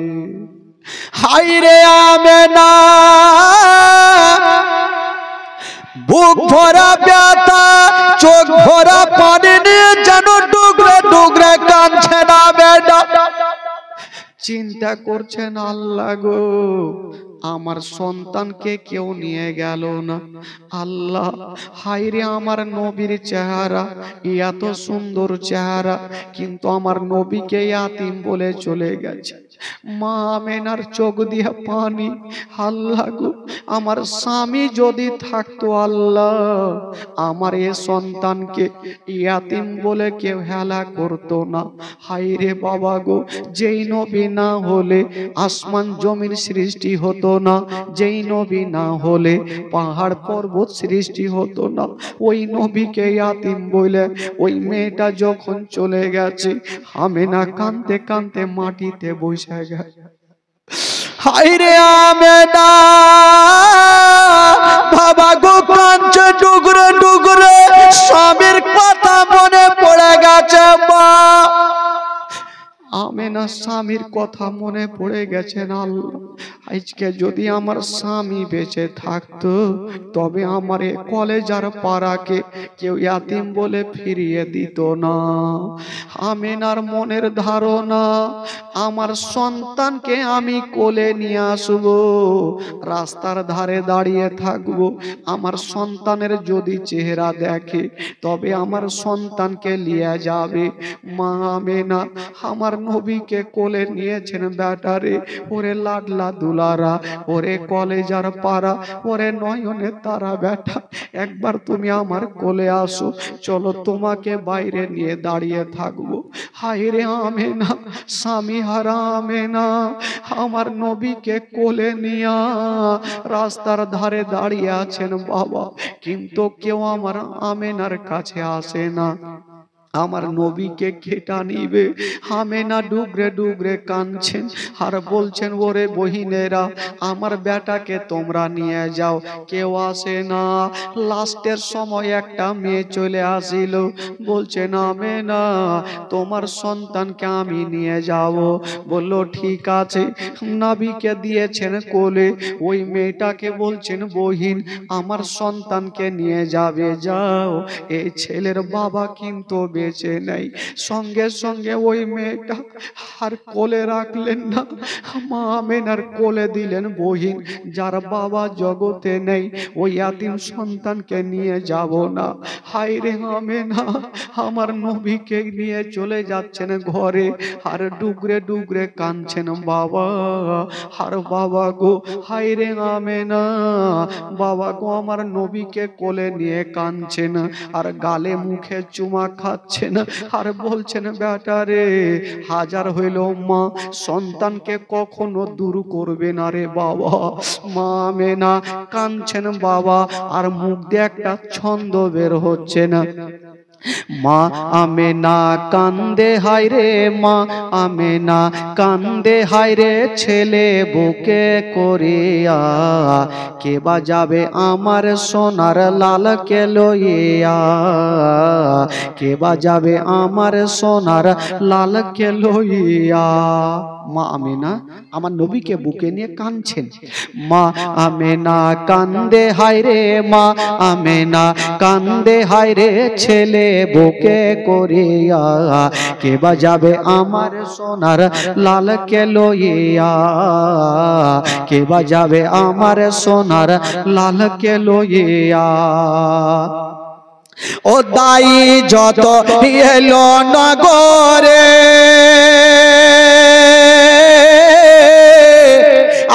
হাই রে আমেনা বুক ভরা ব্যথা, চোখ ভরা পানি নিয়ে যেন ডুগরে ডুগরে কাঁদছে না বেটা। চিন্তা করছেন, আল্লাহ গো আমার সন্তানকে কেউ নিয়ে গেল না। আল্লাহ হায়রে আমার নবীর চেহারা, এত সুন্দর চেহারা, কিন্তু আমার নবীকে ইয়াতিম বলে চলে গেছে। মা আমেনার চোখ দিয়ে পানি। আল্লাহ গো আমার স্বামী যদি থাকতো, আল্লাহ আমার এ সন্তানকে ইয়াতিম বলে কেউ হেলা করতো না। হায়রে বাবা গো, যেই নবী না হলে আসমান জমির সৃষ্টি হতো না, যেই নবী না হলে পাহাড় পর্বত সৃষ্টি হতো না। ওই নবীকে ইয়াতিম বলে ওই মেয়েটা যখন চলে গেছে, আমেনা কাঁদতে কাঁদতে মাটিতে বসে গেছে। হায়রে আমেনা বাবা গো কাঁদছে ডুগরে ডুগরে, স্বামীর কথা মনে পড়ে গেছে। মা আমেনা স্বামীর কথা মনে পড়ে গেছেন, আল্লাহ আজকে যদি আমার স্বামী বেঁচে থাকতো, তবে আমার এ কলেজার পাড়াকে কেউ ইয়াতিম বলে ফিরিয়ে দিত না। আমেনার মনের ধারণা, আমার সন্তানকে আমি কোলে নিয়ে আসবো, রাস্তার ধারে দাঁড়িয়ে থাকবো, আমার সন্তানের যদি চেহারা দেখে তবে আমার সন্তানকে নিয়ে যাবে। মা আমেনা আমার নবীকে নবীকে কোলে নিয়েছেন বেটারে। ওরে লাডলা দুলারা, ওরে কলেজার পাড়া, ওরে নয়নের তারা বেটা, একবার তুমি আমার কোলে আসো, চলো তোমাকে বাইরে নিয়ে দাঁড়িয়ে থাকবো। হায় রে আমেনা, স্বামী হারা আমেনা আমার নবীকে কোলে নিয়া রাস্তার ধারে দাঁড়িয়ে আছেন বাবা, কিন্তু কেউ আমার আমেনার কাছে আসে না। আমার নবীকে কেটা নিবে। আমেনা ডুগরে ডুগরে কাঁদছেন আর বলছেন, ওরে বহিনেরা, আমার বেটাকে তোমরা নিয়ে যাও, কেউ আসে না। লাস্টের সময় একটা মেয়ে চলে আসিল, বলছেন আমেনা তোমার সন্তানকে আমি নিয়ে যাব। বলল ঠিক আছে, নবীকে দিয়েছেন কোলে। ওই মেয়েটাকে বলছেন, বহিন আমার সন্তানকে নিয়ে যাবে, যাও, এই ছেলের বাবা কিন্তু বেঁচে নেই। সঙ্গে সঙ্গে ওই মেয়েটা আর কোলে রাখলেন না, মা আমেনার কোলে দিলেন বহিন, যার বাবা জগতে নেই, ওই ইয়াতিম সন্তানকে নিয়ে যাব না। হায় রে আমেনা, আমার নবীকে নিয়ে চলে যাচ্ছেন ঘরে আর ডুগরে ডুগরে কাঁদছেন বাবা। আর বাবা গো, হায় রে আমেনা, বাবা গো, আমার নবীকে কোলে নিয়ে কাঁদছেন আর গালে মুখে চুমা খাচ্ছেন আর বলছেন, বেটারে হাজার হইল মা সন্তানকে কখনো দূর করবে না রে বাবা। মা আমেনা কাঁদছেন বাবা, আর মুখ দিয়ে একটা ছন্দ বের হচ্ছে না। মা আমেনা কান্দে হায় রে, মা আমেনা কান্দে হায় রে, ছেলে বুকে করিয়া, কে বা যাবে আমার সোনার লালকে লইয়া, কে বা যাবে আমার সোনার লালকে লইয়া। মা আমেনা আমার নবীকে বুকে নিয়ে কাঁদছেন। মা আমেনা কান্দে হায় রে, মা আমেনা কান্দে হায় রে, ছেলে বুকে করিয়া, কে বা যাবে আমার সোনার লালকে লইয়া, কে বা যাবে আমার সোনার লালকে লইয়া। ও দাই যত এলো নগরে,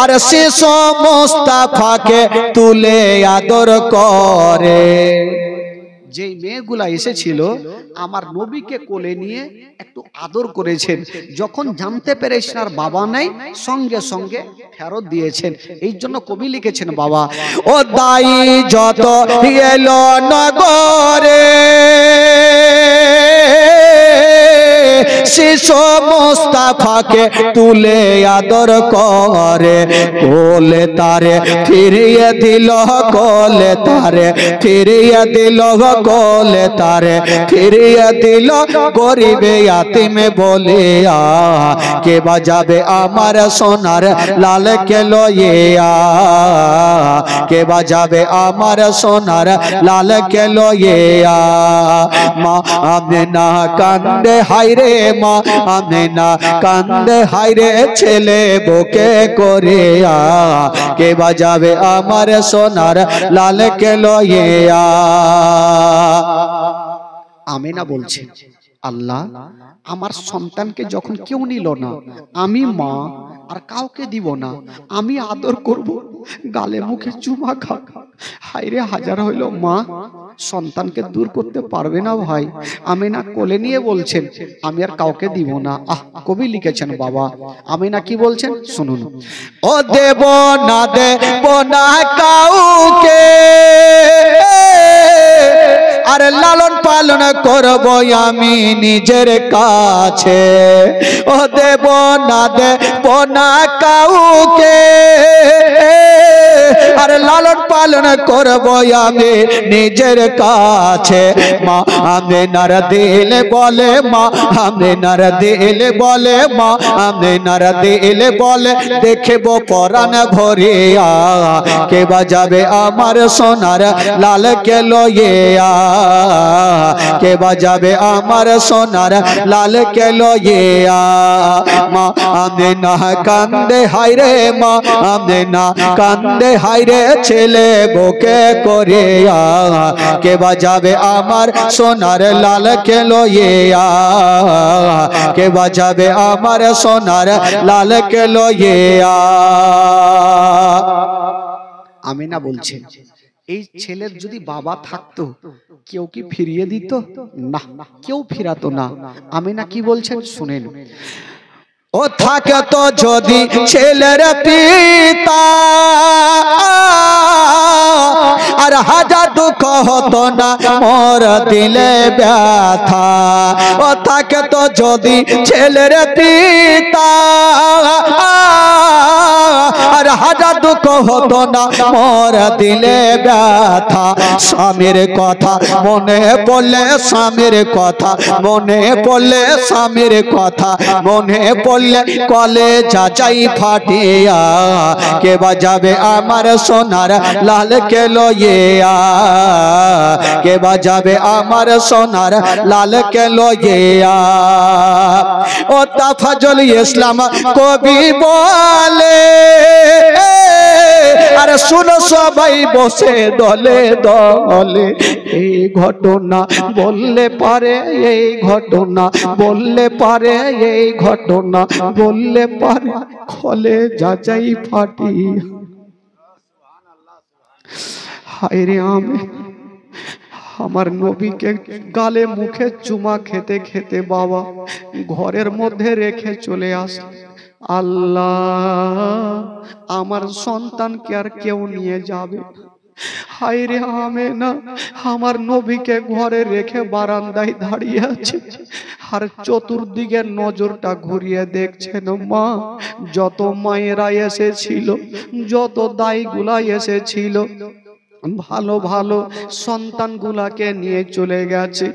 আর শিশু মুস্তাফাকে তুলে আদর করে। যেই মেয়েগুলা এসেছিল আমার নবীকে কোলে নিয়ে একটু আদর করেছেন, যখন জানতে পেরেছেন আর বাবা নাই, সঙ্গে সঙ্গে ফেরত দিয়েছেন। এই জন্য কবি লিখেছেন, বাবা ও দাই যত এলো নগরে, শিশু মুস্তাফাকে তুলে আদর করে, কোলে তারে ফিরিয়ে দিল, কোলে তারে ফিরিয়ে দিল, কোলে তারে ফিরিয়ে দিল, গরিবে ইয়াতিমে বলিয়া, কে বা যাবে আমার সোনার লালকে লইয়া, কে বা যাবে আমার সোনার লালকে লইয়া। মা আমেনা কান্দে হায় রে, মা আমেনা কান্দে হায় রে, ছেলে বুকে করিয়া, কে বা যাবে আমার সোনার লালকে লইয়া। আমেনা বলছে, আল্লাহ আমার সন্তানকে যখন কেউ নিল না, আমি মা আর কাউকে দিব না, আমি আদর করব, গালে মুখে চুমা খা। হায়রে হাজার হইল মা সন্তানকে দূর করতে পারবে না ভাই। আমেনা কোলে নিয়ে বলছেন, আমি আর কাউকে দিব না। কবি লিখেছেন বাবা, আমেনা কি বলছেন শুনুন। ও দেব না, দেব না কাউকে, আর লালন পালন করব আমি নিজের কাছে। ও দেব না, দেব না কাউকে, আর লালন পালন করব আমি নিজের কাছে। মা আমেনার দিল বলে, মা আমেনার দিল বলে, মা আমেনার দিল বলে, দেখব পরাণ ভরিয়া, কে বা যাবে আমার সোনার লালকে লইয়া, কে কে বাজাবে আমার সোনার লাল কে লয়ে মা আমেনা কান্দে হায়রে মা আমেনা কান্দে হায়রে ছেলে বুকে করে কে বাজাবে আমার সোনার লাল কে লয়ে কে বাজাবে আমার সোনার লাল কে লয়ে আমিনা বলছেন এই ছেলের যদি বাবা থাকতো কেউ কি ফিরিয়ে দিত না, কেউ ফিরাতো না। আমিনা কি বলছেন শুনেন, ও থাকে তো যদি ছেলের পিতা আর হাজার দুঃখ হতো না মোর দিলে ব্যথা। ও থাকে তো যদি ছেলের পিতা আর হাজার দুঃখ হতো না মোর দিলে ব্যথা। স্বামীর কথা মনে পড়লে স্বামীর কথা মনে পড়লে স্বামীর কথা মনে পড়লে কলে যাচাই ফাটিয়া কে বাজাবে আমার সোনার লাল কে লয়ে কে বাজাবে আমার সোনার লাল কে লয়ে ও তাফাজুল ইসলাম কবি বলে আরে শুনো সবাই বসে দলে দলে এই ঘটনা বললে পারে এই ঘটনা বললে পারে এই ঘটনা বললে পারে খলে যাচাই ফাটি। হায়রে আমি আমার নবীকে গালে মুখে চুমা খেতে খেতে বাবা ঘরের মধ্যে রেখে চলে আসে। আল্লাহ আমার সন্তানকে আর কেউ নিয়ে যাবে। হায়রে আমেনা আমার নবীকে ঘরে রেখে বারান্দায় দাঁড়িয়ে আছে আর চতুর্দিকে নজরটা ঘুরিয়ে দেখছেন মা যত মায়েরা এসেছিল যত দাইগুলা এসেছিল ভালো ভালো সন্তানগুলাকে নিয়ে চলে গেছে,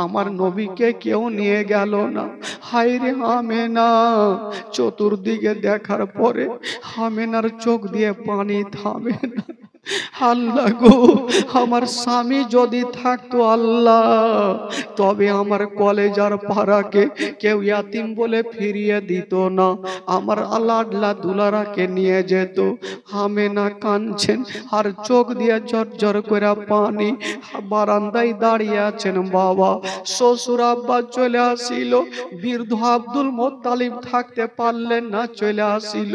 আমার নবীকে কেউ নিয়ে গেল না। হায়রে আমেনা চতুর্দিকে দেখার পরে আমেনার চোখ দিয়ে পানি থামে না। আল্লাহ গো আমার স্বামী যদি থাকতো আল্লাহ তবে আমার কলেজার পাড়াকে কেউ ইয়াতিম বলে ফিরিয়ে দিত না, আমার আল্লাহ দুলারাকে নিয়ে যেত। আমেনা কাঁদছেন আর চোখ দিয়ে ঝরঝর করে পানি। বারান্দায় দাঁড়িয়ে আছেন বাবা। শ্বশুর আব্বা চলে আসিল, বৃদ্ধ আব্দুল মোত্তালিব থাকতে পারলেন না চলে আসিল।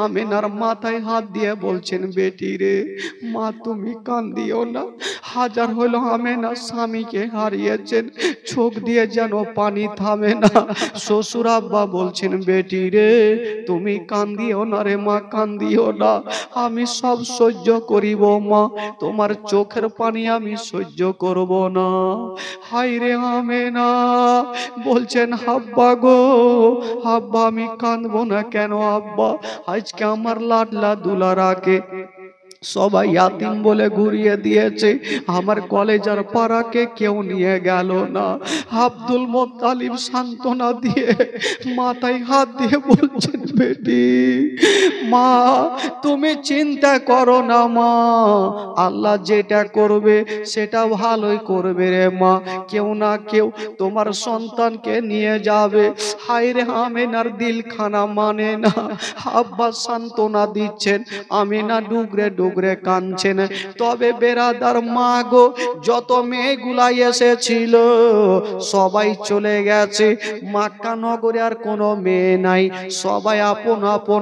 আমেনার মাথায় হাত দিয়ে বলছেন বেটি রে মা তুমি কান্দিও না। হাজার হলো আমেনা স্বামীকে হারিয়েছেন, চোখ দিয়ে যেন পানি থামে না। শ্বশুর আব্বা বলছেন বেটি রে তুমি কান্দিও না রে মা কান্দিও না, আমি সব সহ্য করিব মা, তোমার চোখের পানি আমি সহ্য করব না। হায়রে আমেনা বলছেন আব্বা গো আব্বা আমি কাঁদবো না কেন আব্বা, আজকে আমার লাডলা দুলারাকে সবাই ইয়াতিম বলে ঘুরিয়ে দিয়েছে, আমার কলেজার পাড়াকে কেউ নিয়ে গেল না। আব্দুল মোত্তালিব সান্ত্বনা দিয়ে মাথায় হাত দিয়ে বলছেন বেটি মা তুমি চিন্তা করো না মা, আল্লাহ যেটা করবে সেটা ভালোই করবে রে মা, কেউ না কেউ তোমার সন্তানকে নিয়ে যাবে। হায়রে আমেনার দিলখানা মানে না। আব্বা সান্ত্বনা দিচ্ছেন, আমেনা ডুগরে ডুগরে কাঁদছেন। তবে বেরাদার মা গো যত মেয়েগুলা এসেছিল সবাই চলে গেছে, মক্কা নগরে আর কোনো মেয়ে নাই, সবাই আপন আপন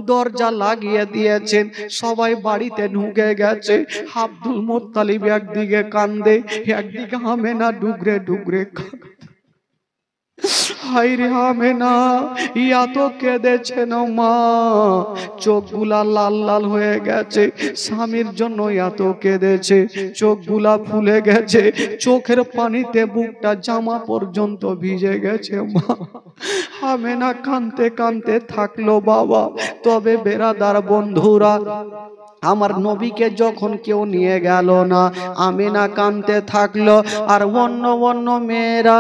দরজা লাগিয়ে দিয়েছেন, সবাই বাড়িতে ঢুকে গেছে। আব্দুল মোত্তালিব একদিকে কান্দে একদিকে আমেনা ডুগরে ডুগরে কাঁদে। হায়রে আমেনা ইয়া তো কেঁদেছেন মা, চোখগুলা লাল লাল হয়ে গেছে, স্বামীর জন্য এত কেঁদেছে, চোখগুলা ফুলে গেছে, চোখের পানিতে বুকটা জামা পর্যন্ত ভিজে গেছে মা। আমেনা কাঁদতে কাঁদতে থাকলো বাবা। তবে বেরাদার বন্ধুরা আমার নবীকে যখন কেউ নিয়ে গেল না আমেনা কাঁদতে থাকলো, আর অন্য অন্য মেয়েরা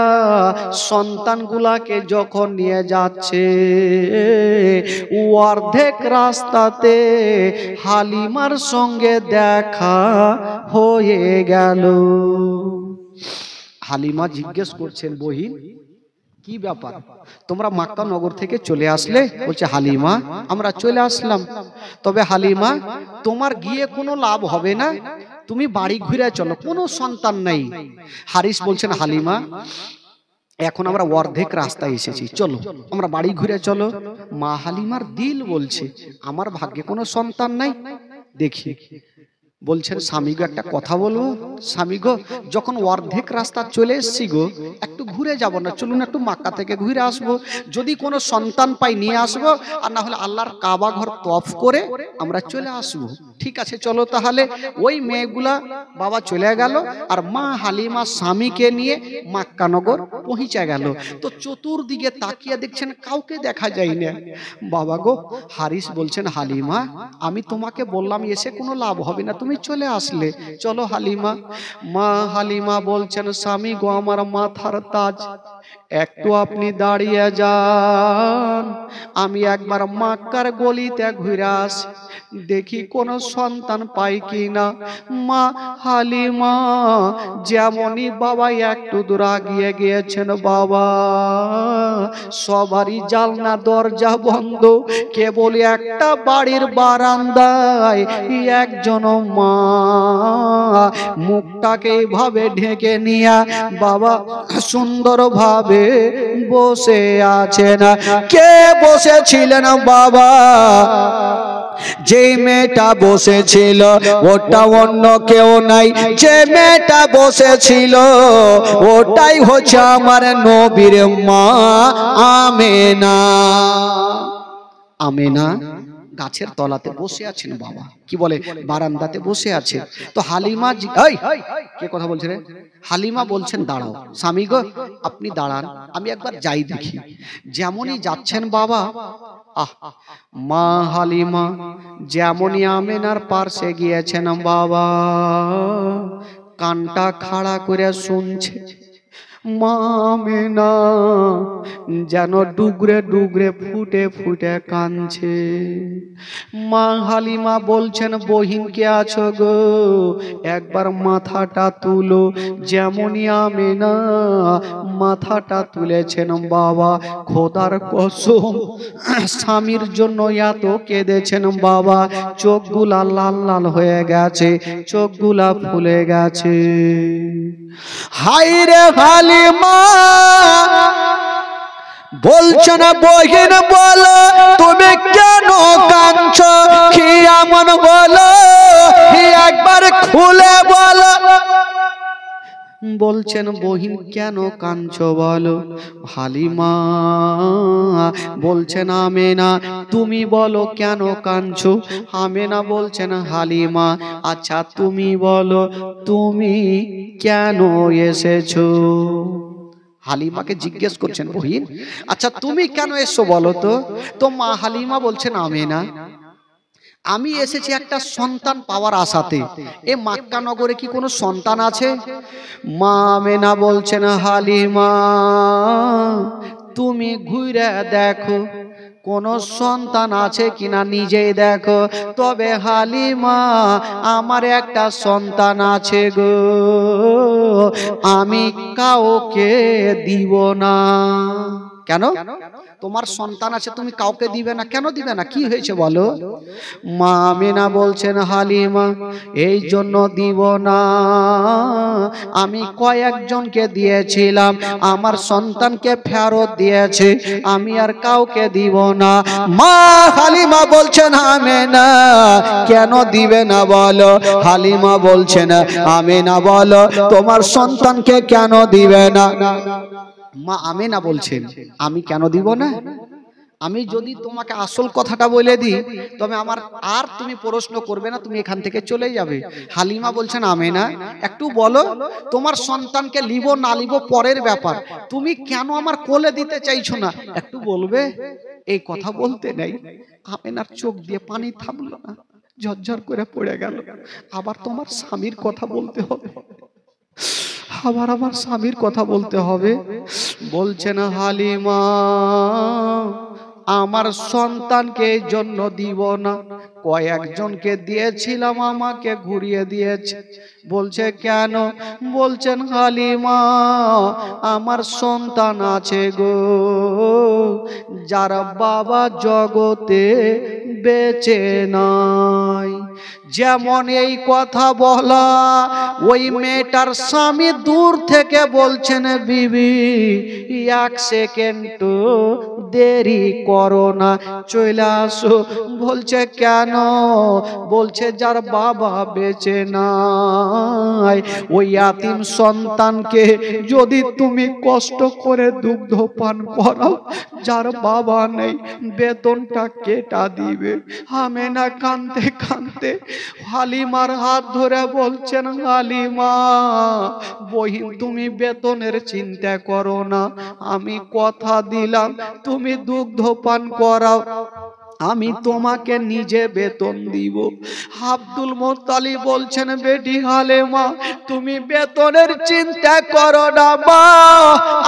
সন্তানগুলাকে যখন নিয়ে যাচ্ছে অর্ধেক রাস্তাতে হালিমার সঙ্গে দেখা হয়ে গেল। হালিমা জিজ্ঞেস করছেন, বহিন কি ব্যাপার, তোমরা মক্কা নগর থেকে চলে আসলে? বলছে, হালিমা আমরা চলে আসলাম, তবে হালিমা তোমার গিয়ে কোনো লাভ হবে না, তুমি বাড়ি ঘুরে চলো, কোনো সন্তান নাই। হারিস বলছেন, হালিমা এখন আমরা অর্ধেক রাস্তায় এসেছি, চলো আমরা বাড়ি ঘুরে চলো। মা হালিমার দিল বলছে, আমার ভাগ্যে কোনো সন্তান নাই। দেখি বলছেন, স্বামী গো একটা কথা বলবো? স্বামী গো, যখন অর্ধেক রাস্তা চলে এসছি গো, একটু ঘুরে যাব না, চলুন একটু মক্কা থেকে ঘুরে আসবো, যদি কোনো সন্তান পাই নিয়ে আসবো, আর না হলে আল্লাহর কাবা ঘর তওয়াফ করে আমরা চলে আসবো। ঠিক আছে চলো তাহলে। ওই মেয়েগুলা বাবা চলে গেল, আর মা হালিমা স্বামীকে নিয়ে মক্কা নগর পৌঁছে গেল। তো চতুর্দিকে তাকিয়ে দেখছেন কাউকে দেখা যায় না। বাবা গো, হারিস বলছেন, হালিমা আমি তোমাকে বললাম এসে কোনো লাভ হবে না, তুমি চলে আসলে, চলো হালিমা। মা হালিমা বলছেন, স্বামী গো আমার মাথার তাজ, একটু আপনি দাঁড়িয়ে যান, আমি একবার মক্কার গলিতে ঘুরে আসি, দেখি কোনো সন্তান পাই কিনা। মা হালিমা যেমনই বাবা একটু দূর আগিয়ে গিয়েছেন, বাবা সবারই জানলা দরজা বন্ধ, কেবল একটা বাড়ির বারান্দায় একজন মা মুখটাকে এইভাবে ঢেকে নিয়ে বাবা সুন্দর ভাবে বসে আছেন। কে বসেছিলেন বাবা? যে মেয়েটা বসেছিল ওটা অন্য কেউ নাই, যে মেয়েটা বসেছিল ওটাই হচ্ছে আমার নবীর মা আমেনা। আমেনা গাছের তলাতে বসে আছেন বাবা, কি বলে বারান্দাতে বসে আছে। তো হালিমা কে কথা বলছে রে? হালিমা বলছেন, দাঁড়াও স্বামী গো আপনি দাঁড়ান, আমি একবার যাই দেখি। যেমনই যাচ্ছেন বাবা, মা হালিমা যেমনই আমেনার পার্শ্বে গিয়েছেন বাবা, কানটা খাড়া করে শুনছে। মা আমেনা যেন ডুগরে ডুগরে ফুটে ফুটে কাঁদছে। মা হালিমা বলছেন, বহিন কে আছো গো, একবার মাথাটা তুলো। যেমনই আমেনা মাথাটা তুলেছেন বাবা, খোদার কসম স্বামীর জন্য এত কেঁদেছেন বাবা, চোখগুলা লাল লাল হয়ে গেছে, চোখগুলা ফুলে গেছে। হায় রে হালিমা বলছেন, বহিন বলো তুমি কেন কাঁদছো, কি এমন বলো, একবার খুলে বলো। বলছেন, বহিন কেন কাঁদছো বলো। হালিমা বলছেন, আমেনা তুমি বলো কেন কাঁদছো। আমেনা বলছেন, হালিমা আচ্ছা তুমি বলো তুমি কেন এসেছো। হালিমাকে জিজ্ঞেস করছেন, বহিন আচ্ছা তুমি কেন এসছো বলো তো। তো মা হালিমা বলছেন, আমেনা আমি এসেছি একটা সন্তান পাওয়ার আশাতে। এ মক্কা নগরে কি কোনো সন্তান আছে? মা আমেনা বলছেন, হালিমা তুমি ঘুরে দেখো কোনো সন্তান আছে কিনা, নিজেই দেখো। তবে হালিমা আমার একটা সন্তান আছে গো, আমি কাউকে দিব না। কেন? তোমার সন্তান আছে তুমি কাউকে দিবে না, কেন দিবে না, কি হয়েছে বলো। মা আমেনা বলছেন, হালিমা এই জন্য দিব না, আমি কয়েকজনকে দিয়েছিলাম, আমার সন্তানকে ফেরত দিয়েছে, আমি আর কাউকে দিব না। মা হালিমা বলছেন, আমেনা কেন দিবে না বলো। হালিমা বলছেন, আমেনা বলো তোমার সন্তানকে কেন দিবে না। মা আমেনা বলছেন, আমি কেন দিব না, আমি যদি তোমাকে আসল কথাটা বলে দিই তবে আমার আর তুমি প্রশ্ন করবে না, তুমি এখান থেকে চলে যাবে। হালিমা বলছেন, আমেনা একটু বলো তোমার সন্তানকে লিব না লিব পরের ব্যাপার, তুমি কেন আমার কোলে দিতে চাইছো না একটু বলবে। এই কথা বলতে নেই আমেনার চোখ দিয়ে পানি থামলো না, ঝরঝর করে পড়ে গেল। আবার তোমার স্বামীর কথা বলতে হবে, আবার আমার স্বামীর কথা বলতে হবে। বলছেন, হালিমা আমার সন্তানকে এই জন্য দিব না, কয়েকজনকে দিয়েছিলাম, আমাকে ঘুরিয়ে দিয়েছে। বলছে কেন? বলছেন হালিমা আমার সন্তান আছে গো, যার বাবা জগতে বেঁচে নাই। যেমন এই কথা বলা, ওই মেয়েটার স্বামী দূর থেকে বলছেন বিবি এক সেকেন্ড দেরি করো না, চলে আসো। বলছে কেন? বলছে যার বাবা বেঁচে নাই, ওই ইয়াতিম সন্তানকে যদি তুমি কষ্ট করে দুগ্ধ পান করাও, যার বাবা নেই বেতনটা কেটা দিবে। আমেনা কাঁদতে কাঁদতে হালিমার হাত ধরে বলছেন হালিমা বহিন তুমি বেতনের চিন্তা করো না, আমি কথা দিলাম তুমি দুগ্ধ পান করাও, আমি তোমাকে নিজে বেতন দিব। আব্দুল মুত্তালিব বলছেন বেটি হালিমা তুমি বেতনের চিন্তা করো না মা,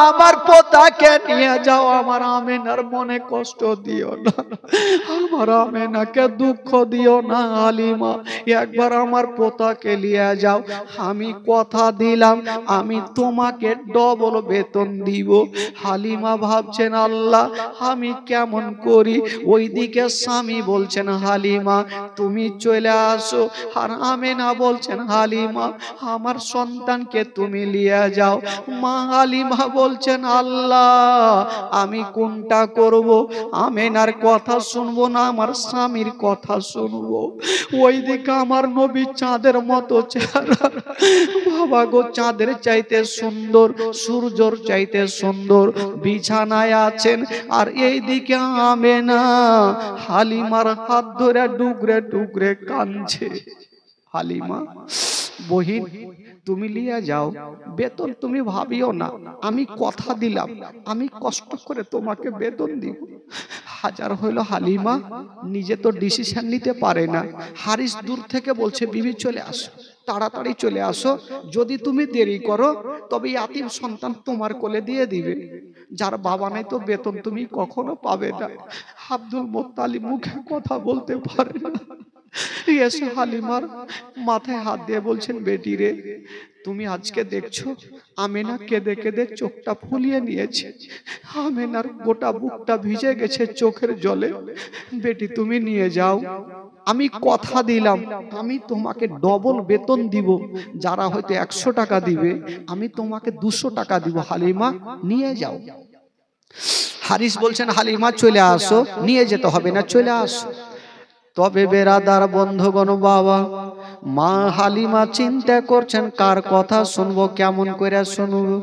আমার পোতাকে নিয়ে যাও, আমার আমেনার মনে কষ্ট দিও না, আমার আমেনাকে দুঃখ দিও না হালিমা, একবার আমার পোতাকে নিয়ে যাও, আমি কথা দিলাম আমি তোমাকে ডবল বেতন দিব। হালিমা ভাবছেন আল্লাহ আমি কেমন করি। ওইদিকে স্বামী বলছেন হালিমা তুমি চলে আসো, আর আমেনা বলছেন হালিমা আমার সন্তানকে তুমি নিয়ে যাও। মা হালিমা বলছেন আল্লাহ আমি কোনটা করব, আমেনার কথা শুনবো না আমার স্বামীর কথা শুনবো? ওইদিকে আমার নবী চাঁদের মতো চেহারা, বাবা গো চাঁদের চাইতে সুন্দর, সূর্যর চাইতে সুন্দর বিছানায় আছেন, আর এইদিকে আমেনা হালিমার হাত ধরে ডুগরে ডুগরে কাঁদছে। হালিমা বহিন তুমি লিয়ে যাও, বেতন তুমি ভাবিও না, আমি কথা দিলাম আমি কষ্ট করে তোমাকে বেতন দিব। হাজার হইল হালিমা নিজে তো ডিসিশন নিতে পারে না। হারিস দূর থেকে বলছে বিবি চলে আসো, তাড়াতাড়ি চলে আসো, যদি তুমি দেরি করো তবে ইয়াতিম সন্তান তোমার কোলে দিয়ে দিবে, যার বাবা নাই তো বেতন তুমি কখনো পাবে না। আব্দুল মুত্তালিব মুখে কথা বলতে পারে না, এসে হালিমার মাথায় হাত দিয়ে বলছেন বেটি রে তুমি আজকে দেখছো আমেনা কেঁদে কেঁদে চোখটা ফুলিয়ে নিয়েছে, আমেনার গোটা বুকটা ভিজে গেছে চোখের জলে, বেটি তুমি নিয়ে যাও, আমি কথা দিলাম আমি তোমাকে ডবল বেতন দিব, যারা হয়তো 100 টাকা দিবে আমি তোমাকে 200 টাকা দিব, হালিমা নিয়ে যাও। হারিস বলছেন হালিমা চলে আসো, নিয়ে যেতে হবে না চলে আসো। তবে বেরাদার বন্ধুগণ বাবা মা হালিমা চিন্তা করছেন কার কথা শুনবো, কেমন করে শুনবো,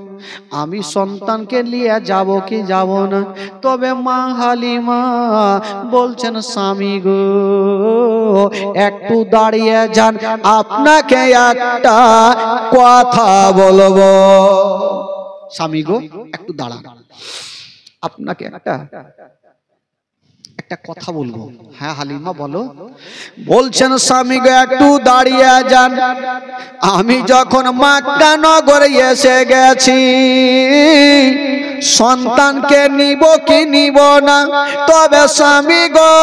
আমি সন্তানকে নিয়ে যাব কি যাব না। তবে মা হালিমা বলছেন স্বামী গো একটু দাঁড়িয়ে যান, আপনাকে একটা কথা বলবো। স্বামী গো একটু দাঁড়ান, আপনাকে একটা কথা বলবো। হ্যাঁ হালিমা বলো। বলছেন স্বামী গো একটু দাঁড়িয়ে যান, আমি যখন মক্কা নগরে এসে গেছি সন্তানকে নিব কি নিব না, তবে স্বামী গো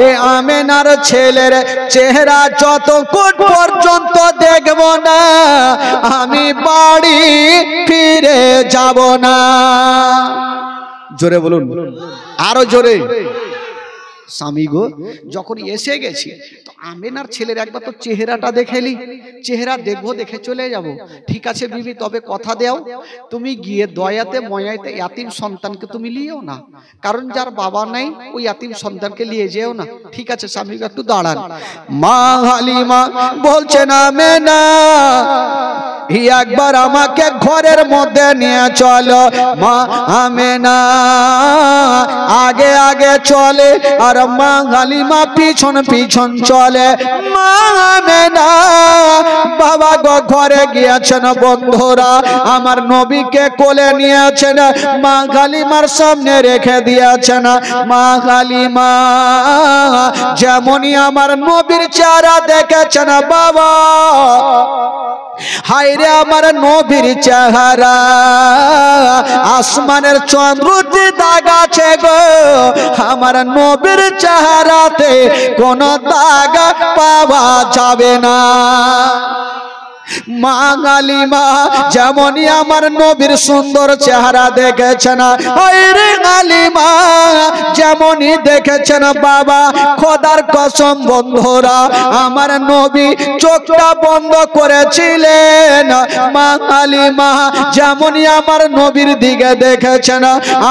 এ আমেনার ছেলের চেহারা যতক্ষণ পর্যন্ত দেখব না আমি বাড়ি ফিরে যাব না। জোরে বলুন, আরো জোরে। স্বামী গো যখন এসে গেছি তো আমেনার ছেলের একবার তো চেহারাটা দেখেলি, চেহারা দেখবো দেখে চলে যাব। ঠিক আছে বিবি তবে কথা দাও তুমি গিয়ে দয়াতে ময়াতে ইয়াতিম সন্তানকে তুমি লিয়েও না, কারণ যার বাবা নাই ওই ইয়াতিম সন্তানকে নিয়ে যেও না। ঠিক আছে স্বামী গো একটু দাঁড়ান। মা হালিমা বলছেন আমেনা একবার আমাকে ঘরের মধ্যে নিয়ে চলো। মা আমেনা আগে আগে চলে আর মা হালিমা পিছন পিছন চলে। মা আমেনা বাবা গো ঘরে গিয়েছেন, বন্ধুরা আমার নবীকে কোলে নিয়েছেন, মা হালিমার সামনে রেখে দিয়েছেন। মা হালিমা যেমনই আমার নবীর চেহারা দেখেছেন বাবা হায়রে আমার নবীর চেহারা আসমানের চন্দ্রতে দাগ আছে গো, আমার নবীর চেহারাতে কোনো দাগ পাওয়া যাবে না। মা হালিমা যেমনই আমার নবীর সুন্দর চেহারা দেখেছেন, হায়রে হালিমা যেমনই দেখেছেন বাবা, খোদার কসম বন্ধুরা, আমার নবী চোখটা বন্ধ করেছিলেন। মা হালিমা যেমনই আমার নবীর দিকে দেখেছেন,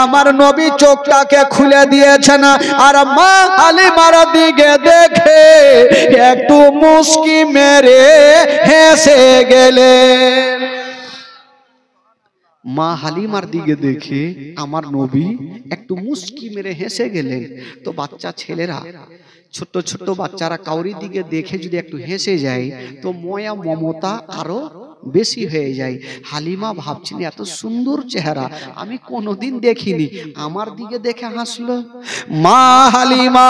আমার নবী চোখটাকে খুলে দিয়েছেন, আর মা হালিমার দিকে দেখে একটু মুস্কি মেরে হেসে গেলেন। মা হালিমার দিকে দেখে আমার নবী একটু মুস্কি মেরে হেসে গেলেন। তো বাচ্চা ছেলেরা, ছোট ছোট বাচ্চারা কাউরি দিকে দেখে যদি একটু হেসে যায় তো ময়া মমতা আরো বেশি হয়ে যায়। হালিমা ভাবছেন এত সুন্দর চেহারা আমি কোনোদিন দেখিনি, আমার দিকে দেখে হাসলো। মা হালিমা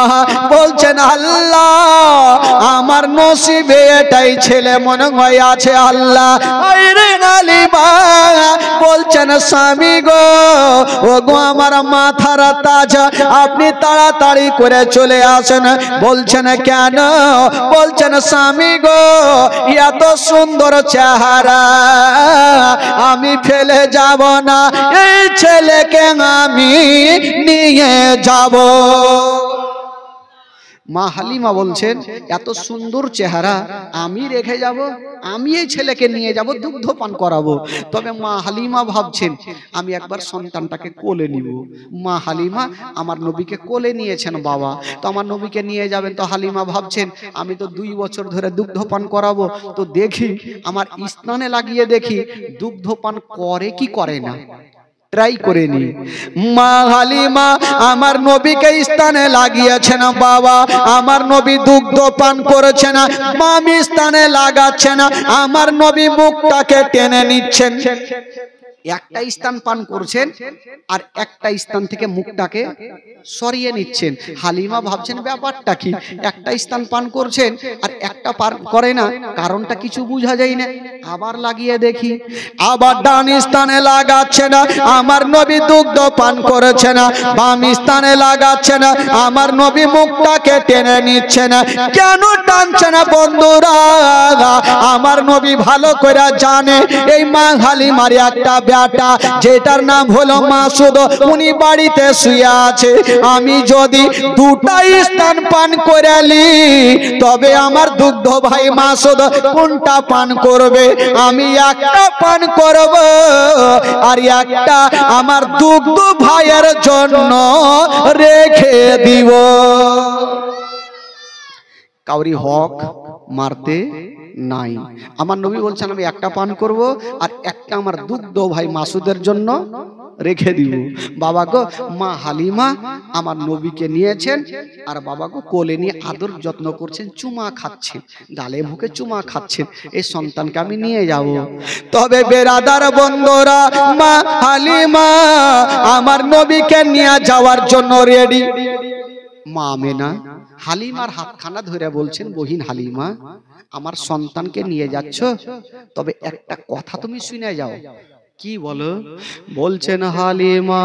বলছেন আল্লাহ আমার নসিবে এটাই ছেলে মনে হয় আছে আল্লাহ। আরে হালিমা বলছেন স্বামী গো, ও গো আমার মাথার তাজ, আপনি তাড়াতাড়ি করে চলে আসেন। বলছেন কেন? বলছেন স্বামী গো এত সুন্দর চেহারা আমি ফেলে যাব না, এই ছেলেকে আমি নিয়ে যাব। মা হালিমা বলছেন এত সুন্দর চেহারা আমি রেখে যাব, আমি এই ছেলেকে নিয়ে যাব, দুগ্ধ পান করাবো। তবে মা হালিমা ভাবছেন আমি একবার সন্তানটাকে কোলে নিব। মা হালিমা আমার নবীকে কোলে নিয়েছেন বাবা, তো আমার নবীকে নিয়ে যাবেন। তো হালিমা ভাবছেন আমি তো 2 বছর ধরে দুগ্ধ পান করাবো, তো দেখি আমার স্নানে লাগিয়ে দেখি দুগ্ধ পান করে কি করে না, ট্রাই করে নি। মা হালিমা আমার নবীকে স্থানে লাগিয়েছেন বাবা, আমার নবী দুগ্ধ পান করেছেন, মামি স্থানে লাগাচ্ছেন, আমার নবী মুখটাকে টেনে নিচ্ছেন। একটা স্থান পান করছেন আর একটা স্থান থেকে মুখটাকে সরিয়ে নিচ্ছেন। হালিমা ভাবছেন ব্যাপারটা কি, একটা স্থান পান করছেন আর একটা পান করে না, কারণটা কিছু বোঝা যায় না। আবার লাগিয়ে দেখি, আবার ডান স্থানে লাগাচ্ছে না, আমার নবী দুগ্ধ পান করেছে না, বাম স্থানে লাগাচ্ছে না, আমার নবী মুখটাকে টেনে নিচ্ছে না। কেন টানছে না বন্ধুরা? আমার নবী ভালো করে জানে এই মা হালিমার একটা বেটা যেটার নাম হলো মাসুদ, উনি বাড়িতে শুয়ে আছে। আমি যদি 2টা স্থান পান করে নি তবে আমার দুগ্ধ ভাই মাসুদ কোনটা পান করবে? আমি একটা পান করব আর একটা আমার দুগ্ধ ভাইয়ের জন্য রেখে দিব। কাউরি হক মারতে নাই। আমার নবী বলছেন আমি একটা পান করব আর একটা আমার দুগ্ধ ভাই মাসুদের জন্য রেখে দিব। বাবা গো, মা হালিমা আমার নবীকে নিয়েছেন আর বাবা গো কোলে নিয়ে আদর যত্ন করছেন, চুমা খাচ্ছেন, গালে মুখে চুমা খাচ্ছেন, এই সন্তানকে আমি নিয়ে যাব। তবে বেরাদার বন্ধুরা, মা হালিমা আমার নবীকে নিয়ে যাওয়ার জন্য রেডি। মা আমেনা হালিমার হাতখানা ধরে বলছেন বহিন হালিমা আমার সন্তানকে নিয়ে যাচ্ছ, তবে একটা কথা তুমি শুনে যাও। কি বলো? বলছেন হালিমা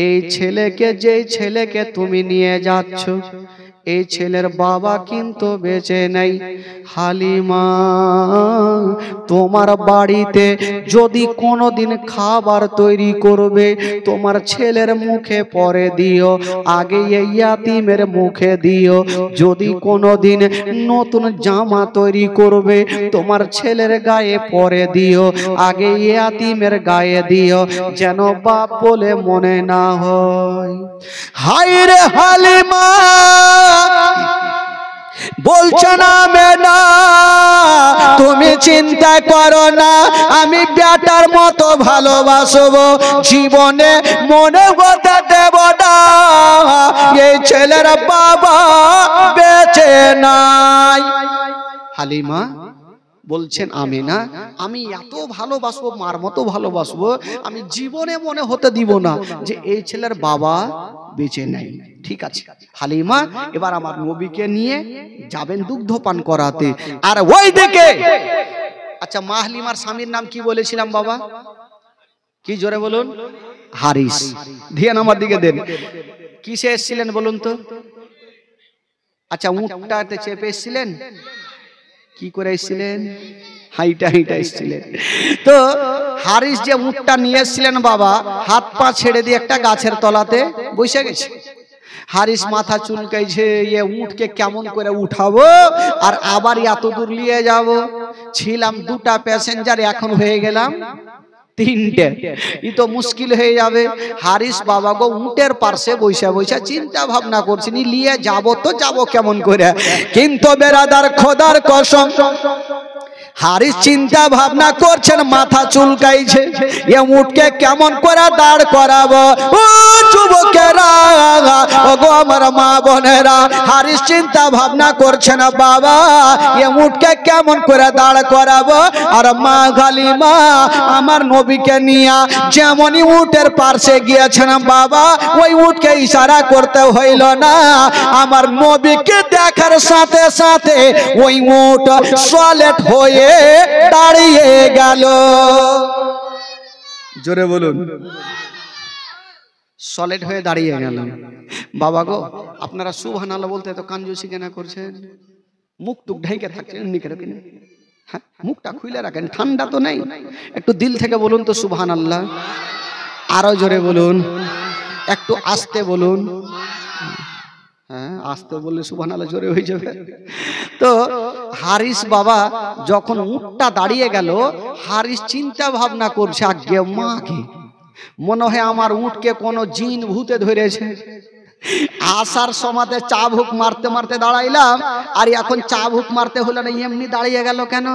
এই ছেলেকে, যেই ছেলেকে তুমি নিয়ে যাচ্ছ এই ছেলের বাবা কিন্তু বেঁচে নেই। হালিমা তোমার বাড়িতে যদি কোনোদিন খাবার তৈরি করবে তোমার ছেলের মুখে পরে দিও, আগে এই ইয়াতিমের মুখে দিও। যদি কোনোদিন নতুন জামা তৈরি করবে তোমার ছেলের গায়ে পরে দিও, আগে ইয়াতিমের গায়ে দিও, যেন বাপ বলে মনে না হয়। হায়রে হালিমা বলছো না মেনা, তুমি চিন্তা করো না, আমি বেটার মতো ভালোবাসবো, জীবনে মনে হতে দেব না এই ছেলের বাবা বেঁচে নাই। হালিমা বলছেন আমিনা, আমি এত ভালোবাসবো, মার মতো ভালোবাসবো, আমি জীবনে মনে হতে দিব না যে এই ছেলের বাবা বেঁচে নাই। ঠিক আছে হালিমা, এবার আমার নবীকে নিয়ে যাবেন দুগ্ধ পান করাতে। আর ওই দিকে আচ্ছা, মা হালিমার স্বামীর নাম কি বলেছিলাম বাবা? কি জোরে বলুন? হারিস। ধ্যান আমার দিকে দেন। কিসে এসেছিলেন বলুন তো? আচ্ছা, উটটাতে চেপে এসেছিলেন? কি করে এসেছিলেন? হাইটা হাইটা এসেছিলেন। তো হারিস যে উটটা নিয়ে এসেছিলেন বাবা, হাত পা ছেড়ে দিয়ে একটা গাছের তলাতে বসে গেছে। হারিস মাথা চুলকাইছে, এ উটকে কেমন করে উঠাবো আর আবার এত দূর নিয়ে যাব। ছিলাম দুটা প্যাসেঞ্জার, এখন হয়ে গেলাম তিনটে, ই তো মুশকিল হয়ে যাবে। হারিস বাবা গো উটের পাশে বসে বসে চিন্তা ভাবনা করছে, নিয়ে যাব তো যাব কেমন করে। কিন্তু বেরাদার খোদার কসম, হারিস চিন্তা ভাবনা করছেন, মাথা চুলকাইছে, এ উটকে কেমন করে দাঁড় করাবো। ও যুবকেরা, ওগো আমার মা বোনেরা, হারিস চিন্তা ভাবনা করছেন বাবা এ উটকে কেমন করে দাঁড় করাবো। আর মা হালিমা আমার নবীকে নিয়ে যেমনই উটের পাশে গিয়েছেন বাবা, ওই উটকে ইশারা করতে হইল না। আমার নবীকে দেখার সাথে সাথে ওই উট সলেট হয়ে দাঁড়িয়ে গেল। জোরে বলুন, সলিড হয়ে দাঁড়িয়ে গেল। বাবা গো, আপনারা সুবহানাল্লাহ বলতে তো কাঞ্জুসি কেন করছেন? মুখ টুক ঢেকে থাকছেন, হ্যাঁ মুখটা খুলে রাখেন, ঠান্ডা তো নেই। একটু দিল থেকে বলুন তো সুবহানাল্লাহ। আরো জোরে বলুন, একটু আস্তে বলুন। হ্যাঁ আস্তে বললে সুবহানাল্লাহ জোরে হয়ে যাবে। তো হারিস বাবা যখন উটটা দাঁড়িয়ে গেল, হারিস চিন্তা ভাবনা করছে, আগে মাকে মনে হয় আমার উটকে কোনো জিন ভূতে ধরেছে। আসার সময়তে চাবুক মারতে মারতে দাঁড়াইলাম, আর এখন চাবুক মারতে হলো না, এমনি দাঁড়িয়ে গেল কেন?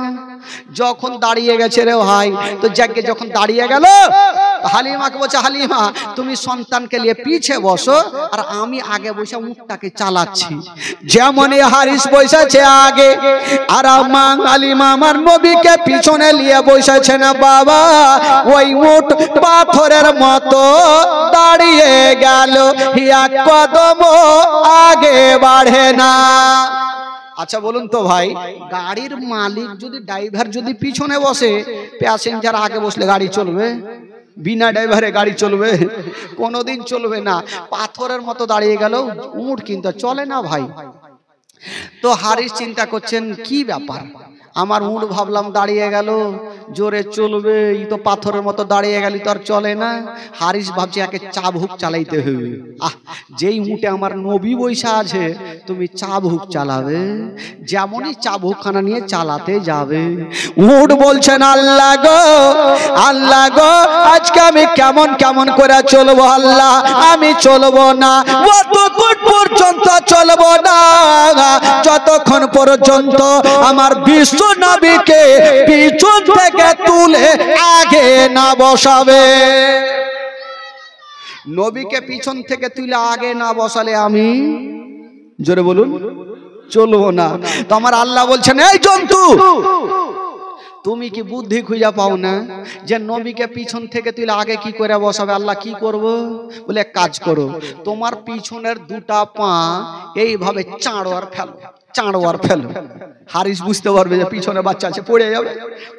যখন দাঁড়িয়ে গেছে রে ভাই, তো যাকে যখন দাঁড়িয়ে গেল, হালিমাকে বলছে, হালিমা তুমি সন্তানকে নিয়ে পিছে বসো, আর আমি আগে বসে উটটাকে চালাচ্ছি। যেমনই হারিস বসেছে আগে, আর মা হালিমা আমার নবীকে পিছনে নিয়ে বসেছে না বাবা, ওই উট পাথরের মতো দাঁড়িয়ে গেল, এক কদম আগে বাড়ে না। আচ্ছা বলুন তো ভাই, গাড়ির মালিক যদি, ড্রাইভার যদি পিছনে বসে, প্যাসেঞ্জার আগে বসলে গাড়ি চলবে? বিনা ড্রাইভারে গাড়ি চলবে? কোনোদিন চলবে না। পাথরের মতো দাঁড়িয়ে গেল উট, কিন্তু চলে না ভাই। তো হারিস চিন্তা করছেন, কি ব্যাপার, আমার উট ভাবলাম দাঁড়িয়ে গেল, জোরে চলবে, ই তো পাথরের মতো দাঁড়িয়ে গেল, তো আর চলে না। হারিস ভাবছে একে চাবুক চালাইতে হবে। যেই উটে আমার নবী বৈশা আছে, তুমি চাবুক চালাবে। যেমনই চাবুকখানা নিয়ে চালাতে যাবে, উট বলছেন, আল্লাহ গো, আল্লাহ গো, আজকে আমি কেমন কেমন করে চলবো আল্লাহ, আমি চলবো না, অতক্ষণ পর্যন্ত চলবো না যতক্ষণ পর্যন্ত আমার বিশ্ব নবীকে পিছন থেকে তুলে আগে না বসাবে। নবীকে পিছন থেকে তুলে আগে না বসালে আমি, জোরে বলুন, চলবো না। তো আমার আল্লাহ বলছেন, এই জন্তু, তুমি কি বুদ্ধি খুঁজে পাও না যে নবীকে পিছন থেকে তুলে আগে কি করে বসাবে? আল্লাহ কি করব? বলে কাজ করো, তোমার পিছনের দুটা পা এইভাবে চাঁড়ো আর ফেলো, চাঁড়ো আর ফেলো। হারিস বুঝতে পারবে যে পিছনে বাচ্চা আছে, পড়ে যাবে,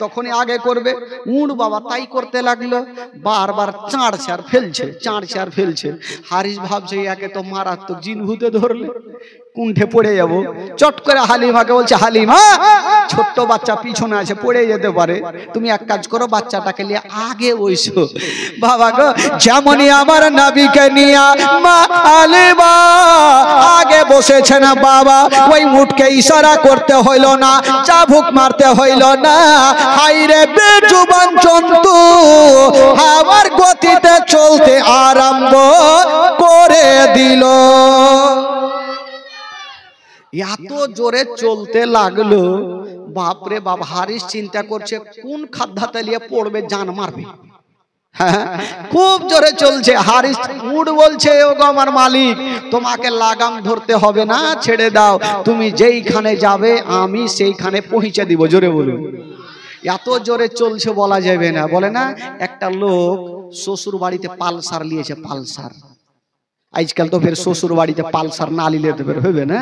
তখনই আগে করবে। উট বাবা তাই করতে লাগলো, বারবার চাঁড়ছে আর ফেলছে, চাঁড়ছে আর ফেলছে। হারিস ভাবছে একে তো মারাত্মক জিন ভূতে ধরলে, কুণ্ঠে পড়ে যাব। চট করে হালিমাকে বলছে, হালিমা ছোট্ট বাচ্চা পিছনে আছে, পড়ে যেতে পারে, তুমি এক কাজ করো, বাচ্চাটাকে নিয়ে আগে বসো। বাবা গো, যেমনই আমার নবীকে নিয়ে মা হালিমা আগে বসেছে না বাবা, ওই উটকে ইশারা করতে হইল না, চাবুক মারতে হইল না। হাইরে বেজুবান জন্তু হাওয়ার গতিতে চলতে আরম্ভ করে দিল। এত জোরে চলতে লাগলো, বাপরে বাপ। হারিস চিন্তা করছে কোন খাদ্যাতে নিয়ে পড়বে, জান মারবে। খুব জোরে চলছে। হারিস উট বলছে, ওগো আমার মালিক, তোমাকে লাগাম ধরতে হবে না, ছেড়ে দাও, তুমি যেইখানে যাবে আমি সেইখানে পৌঁছে দিব। জোরে বলুন। এত জোরে চলছে বলা যাবে না। বলে না একটা লোক শ্বশুর বাড়িতে পালসার নিয়েছে, পালসার। আজকাল তো ফের শ্বশুর বাড়িতে পালসার না নিলে তো ফের হবে না।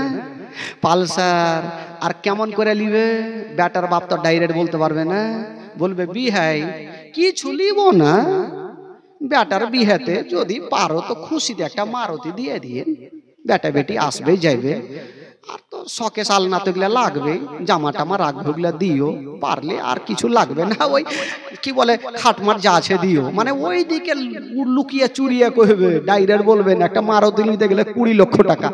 পালসার আর কেমন করে নিবে? বেটার বাপ তো ডাইরেক্ট বলতে পারবে না, বলবে বিহাই কিছু লিব না, বেটার বিহাতে যদি পারো তো খুশিতে একটা মারুতি দিয়ে দিয়ে, বেটা বেটি আসবে যাইবে, আর তো শখে সালনা তো এগুলা লাগবে, জামা টামা রাখবে, ওগুলা দিও, পারলে আর কিছু লাগবে না, ওই কি বলে খাটমাট যা আছে দিও। মানে ওই দিকে লুকিয়ে চুরিয়ে কইবে, ডাইরেক্ট বলবেন একটা মারুতি নিতে গেলে 20 লক্ষ টাকা।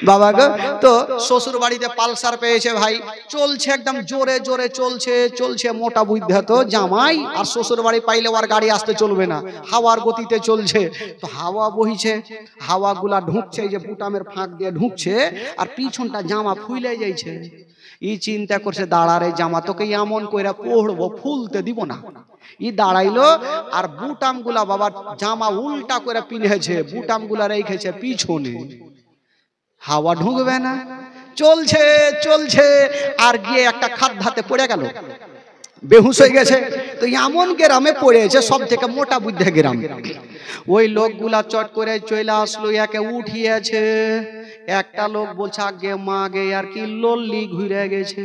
বাবা গো, তো শ্বশুর বাড়িতে পালসার পেয়েছে ভাই, চলছে একদম জোরে জোরে চলছে চলছে, মোটা বুদ্ধা তো জামাই, আর শ্বশুর বাড়ি পাইলে আর গাড়ি আসতে চলবে না, হাওয়ার গতিতে চলছে। তো হাওয়া বইছে, হাওয়া গুলা ঢুকছে, এই যে বুটামের ফাঁক দিয়ে ঢুকছে, আর পিছনটা জামা ফুলে যাইছে। ই চিন্তা করছে দাঁড়ারে জামা তোকে এমন কইরা পড়বো, ফুলতে দিব না। ই দাঁড়াইলো, আর বুটাম গুলা বাবা জামা উল্টা করে পিনেছে, বুটাম গুলা রেখেছে পিছনে, হাওয়া ঢুকবে না। চলছে চলছে, আর গিয়ে একটা খাদ্যাতে পড়ে গেল, বেহুশ হয়ে গেছে। তো এমন গ্রামে পড়েছে, সব থেকে মোটা বুদ্ধা গ্রাম। ওই লোকগুলা চট করে চলে আসলো, একে উঠিয়েছে। একটা লোক বলছে আগে মা গে আর কি লল্লি ঘুরে গেছে।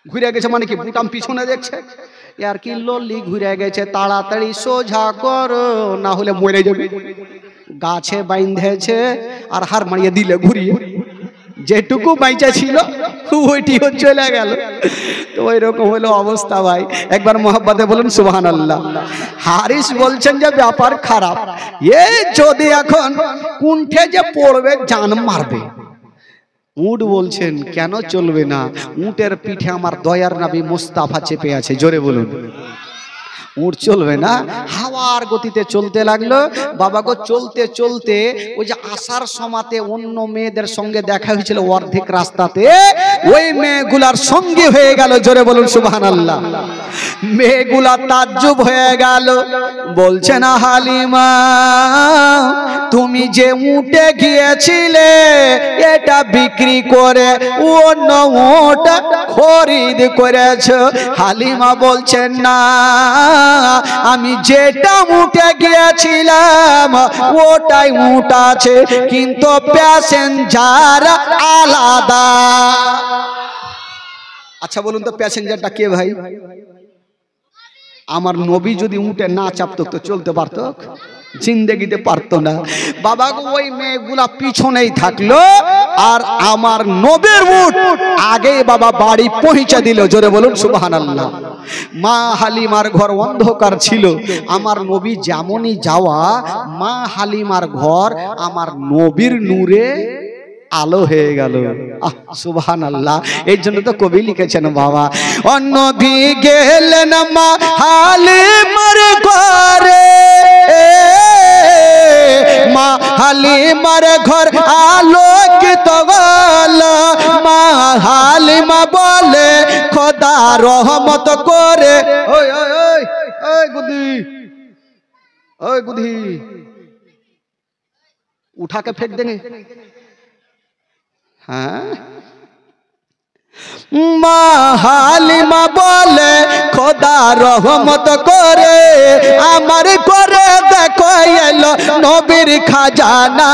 ঘুরে গেছে মানে কি? বুটাম পিছনে দেখছে, আর কি লল্লি ঘুরে গেছে, তাড়াতাড়ি সোজা করো না হলে মরে যাবে। গাছে বাইন্ধেছে আর হার মারিয়ে দিলে ঘুরিয়ে, যেটুকু বাইচা ছিল ওইটিও চলে গেল। তো ওই রকম হলো অবস্থা ভাই। একবার মোহাব্বতে বলুন সুবহানাল্লাহ। হারিস বলছেন যে ব্যাপার খারাপ, এ যদি এখন কুণ্ঠে যে পড়বে জান মারবে। উট বলছেন কেন চলবে না? উটের পিঠে আমার দয়ার নবী মুস্তাফা চেপে আছে, জোরে বলুন। উট চলবে না, হাওয়ার গতিতে চলতে লাগলো। বাবা গো, চলতে চলতে ওই যে আসার সময়তে অন্য মেয়েদের সঙ্গে দেখা হয়েছিল অর্ধেক রাস্তাতে, ওই মেয়েগুলার সঙ্গে হয়ে গেল, জোরে বলুন সুবহানাল্লাহ। মেয়েগুলা তাজ্জুব হয়ে গেল, বলছে না হালিমা তুমি যে উটে গিয়েছিলে এটা বিক্রি করে অন্য উট খরিদ করেছ। হালিমা বলছেন না, আমি যেটা উঠে গিয়েছিলাম ওটাই উট আছে, কিন্তু প্যাসেঞ্জার আলাদা। আচ্ছা বলুন তো প্যাসেঞ্জারটা কে ভাই? আমার নবী যদি উঠে না চাপতো তো চলতে পারতো? জিন্দেগিতে পারতো না। বাবা গো, ওই মেয়েগুলা পিছনেই থাকলো, আর আমার নবীর উট আগে বাবা বাড়ি পৌঁছে দিল, জোরে বলুন সুবহানাল্লাহ। মা হালিমার ঘর অন্ধকার ছিল, আমার নবী যেমনই যাওয়া, মা হালিমার ঘর আমার নবীর নূরে আলো হয়ে গেল। সুবহানাল্লাহ। এই জন্য তো কবি লিখেছেন বাবা, নবী গেলেন মা হালিমার ঘরে, মা হালিমার ঘর আলোকিত গেল। মা হালিমা বলে খোদা রহমত করে, ওই ওই ওই ওই গুদি, ওই গুদি उठा के फेंक देंगे। हाँ, মা হালিমা বলে খোদা রহমত করে, আমার ঘরে দেখো এলো নবীর খাজানা,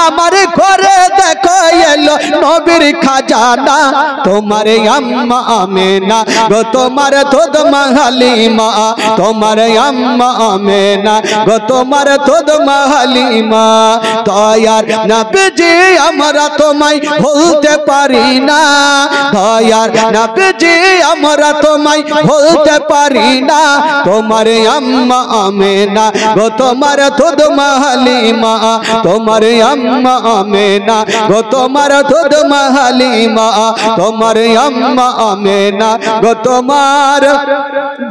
আমার ঘরে দেখো এলো নবীর খাজানা। তোমার আম্মা আমেনা গো, তোমার দুধ মা হালিমা, তোমার আম্মা আমেনা গো, তোমার দুধ মা হালিমা। দয়ার নবীজি আমরা তোমায় ভুলতে পারি না, দয়ার নবীজি আমরা তোমায় ভুলতে পারি না। তোমার আম্মা আমেনা গো, তোমার দুধ মা হালিমা, তোমার আম্মা আমেনা গো, তোমার দুধ মা হালিমা, তোমার আম্মা আমেনা গো, তোমার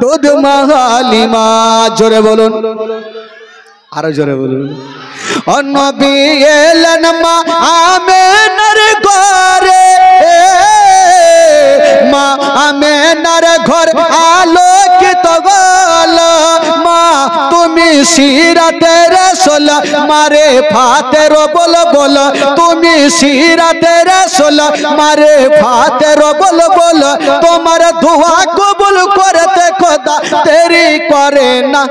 দুধ মা হালিমা। জোরে বলুন, আরো জোরে বলুন। নবী এলেন মা আমেনার ঘরে, মা আমেনার ঘর আলোকিত গেল। মা তুমি সিরাতে রাসূল মারে ফাতের বল বল তুমি সিরাতে রাসূল মারে ফাতের বল বল তোমার দোয়া কবুল করতে খোদা দেরি করে না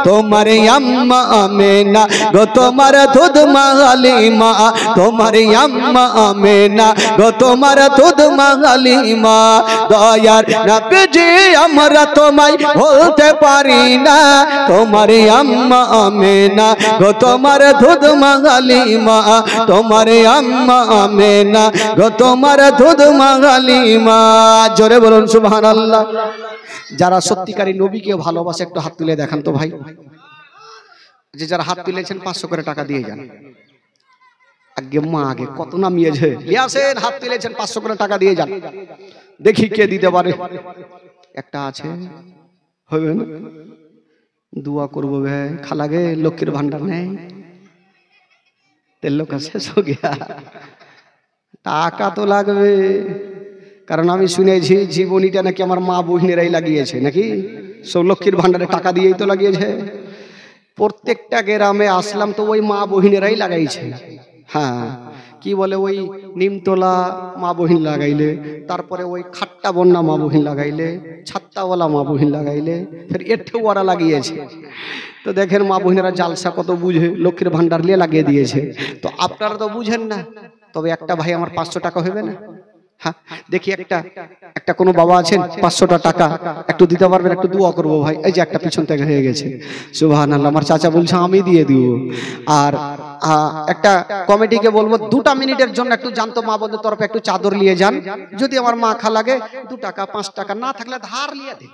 তোমার আম্মা আমেনা গো তোমার দুধ মা হালিমা তোমার আম্মা আমেনা গো তোমার দুধ মা হালিমা দয়ার নবীজি আমরা তোমায় বলতে পারি না তোমার আম্মা আমেনা গো তোমার দুধ মা হালিমা তোমার আম্মা আমেনা গো তোমার দুধ মা হালিমা জোরে বলুন সুবহানাল্লাহ। যারা সত্যিকারী নবীকে ভালোবাসে একটু হাত তুলে দেখান তো ভাই। যে যারা হাত তুলেছেন 500 করে টাকা দিয়ে যান। আগে মা আগে কত নামিয়েছে লিয়াছেন হাত তুলেছেন 500 করে টাকা দিয়ে যান দেখি কে দিতে পারে। একটা আছে হবে না दुआ करबो भाई खालागे लक्ष्मीर भांडार नहीं तेल का शेष हो गया टाका तो लागबे कारण आमी शुनेछि जीवनीटा नाकि आमार मा बहिनेराई लागिয়েছে नाकि सब लक्ष्मीर भांडारे टाका दिएई तो लागिয়েছে प्रत्येकटा ग्रामे आसलाम तो ओई मा बहिनेराई लागाइছে। हाँ कि बोले ওই নিমতলা মা বহিন লাগাইলে তারপরে ওই খাট্টা বন্যা মা বহিন লাগাইলে ছাত্তাওয়ালা মা বহিন লাগাইলে फिर এঠেওয়ারা লাগিয়েছে। তো দেখেন মা বহিনেরা জালসা কত বুঝে লক্ষ্মীর ভান্ডার নিয়ে লাগিয়ে দিয়েছে। তো আপনারা তো বুঝেন না তবে একটা ভাই আমার 500 টাকা হবে না। हाँ देखिए একটা কোনো বাবা আছেন 500 টাকা একটু দিতে পারবেন একটু দোয়া করব ভাই। এই যে একটা পিছন থেকে হয়ে গেছে সুবহানাল্লাহ আমার চাচা বলছে আমি দিয়ে দিব। আর একটা কমিটিকে বলবো 2টা মিনিটের জন্য একটু জানতো মা বোনদের তরফে একটু চাদর নিয়ে যান যদি আমার মা খা লাগে 2 টাকা 5 টাকা না থাকলে ধার নিয়ে দেন।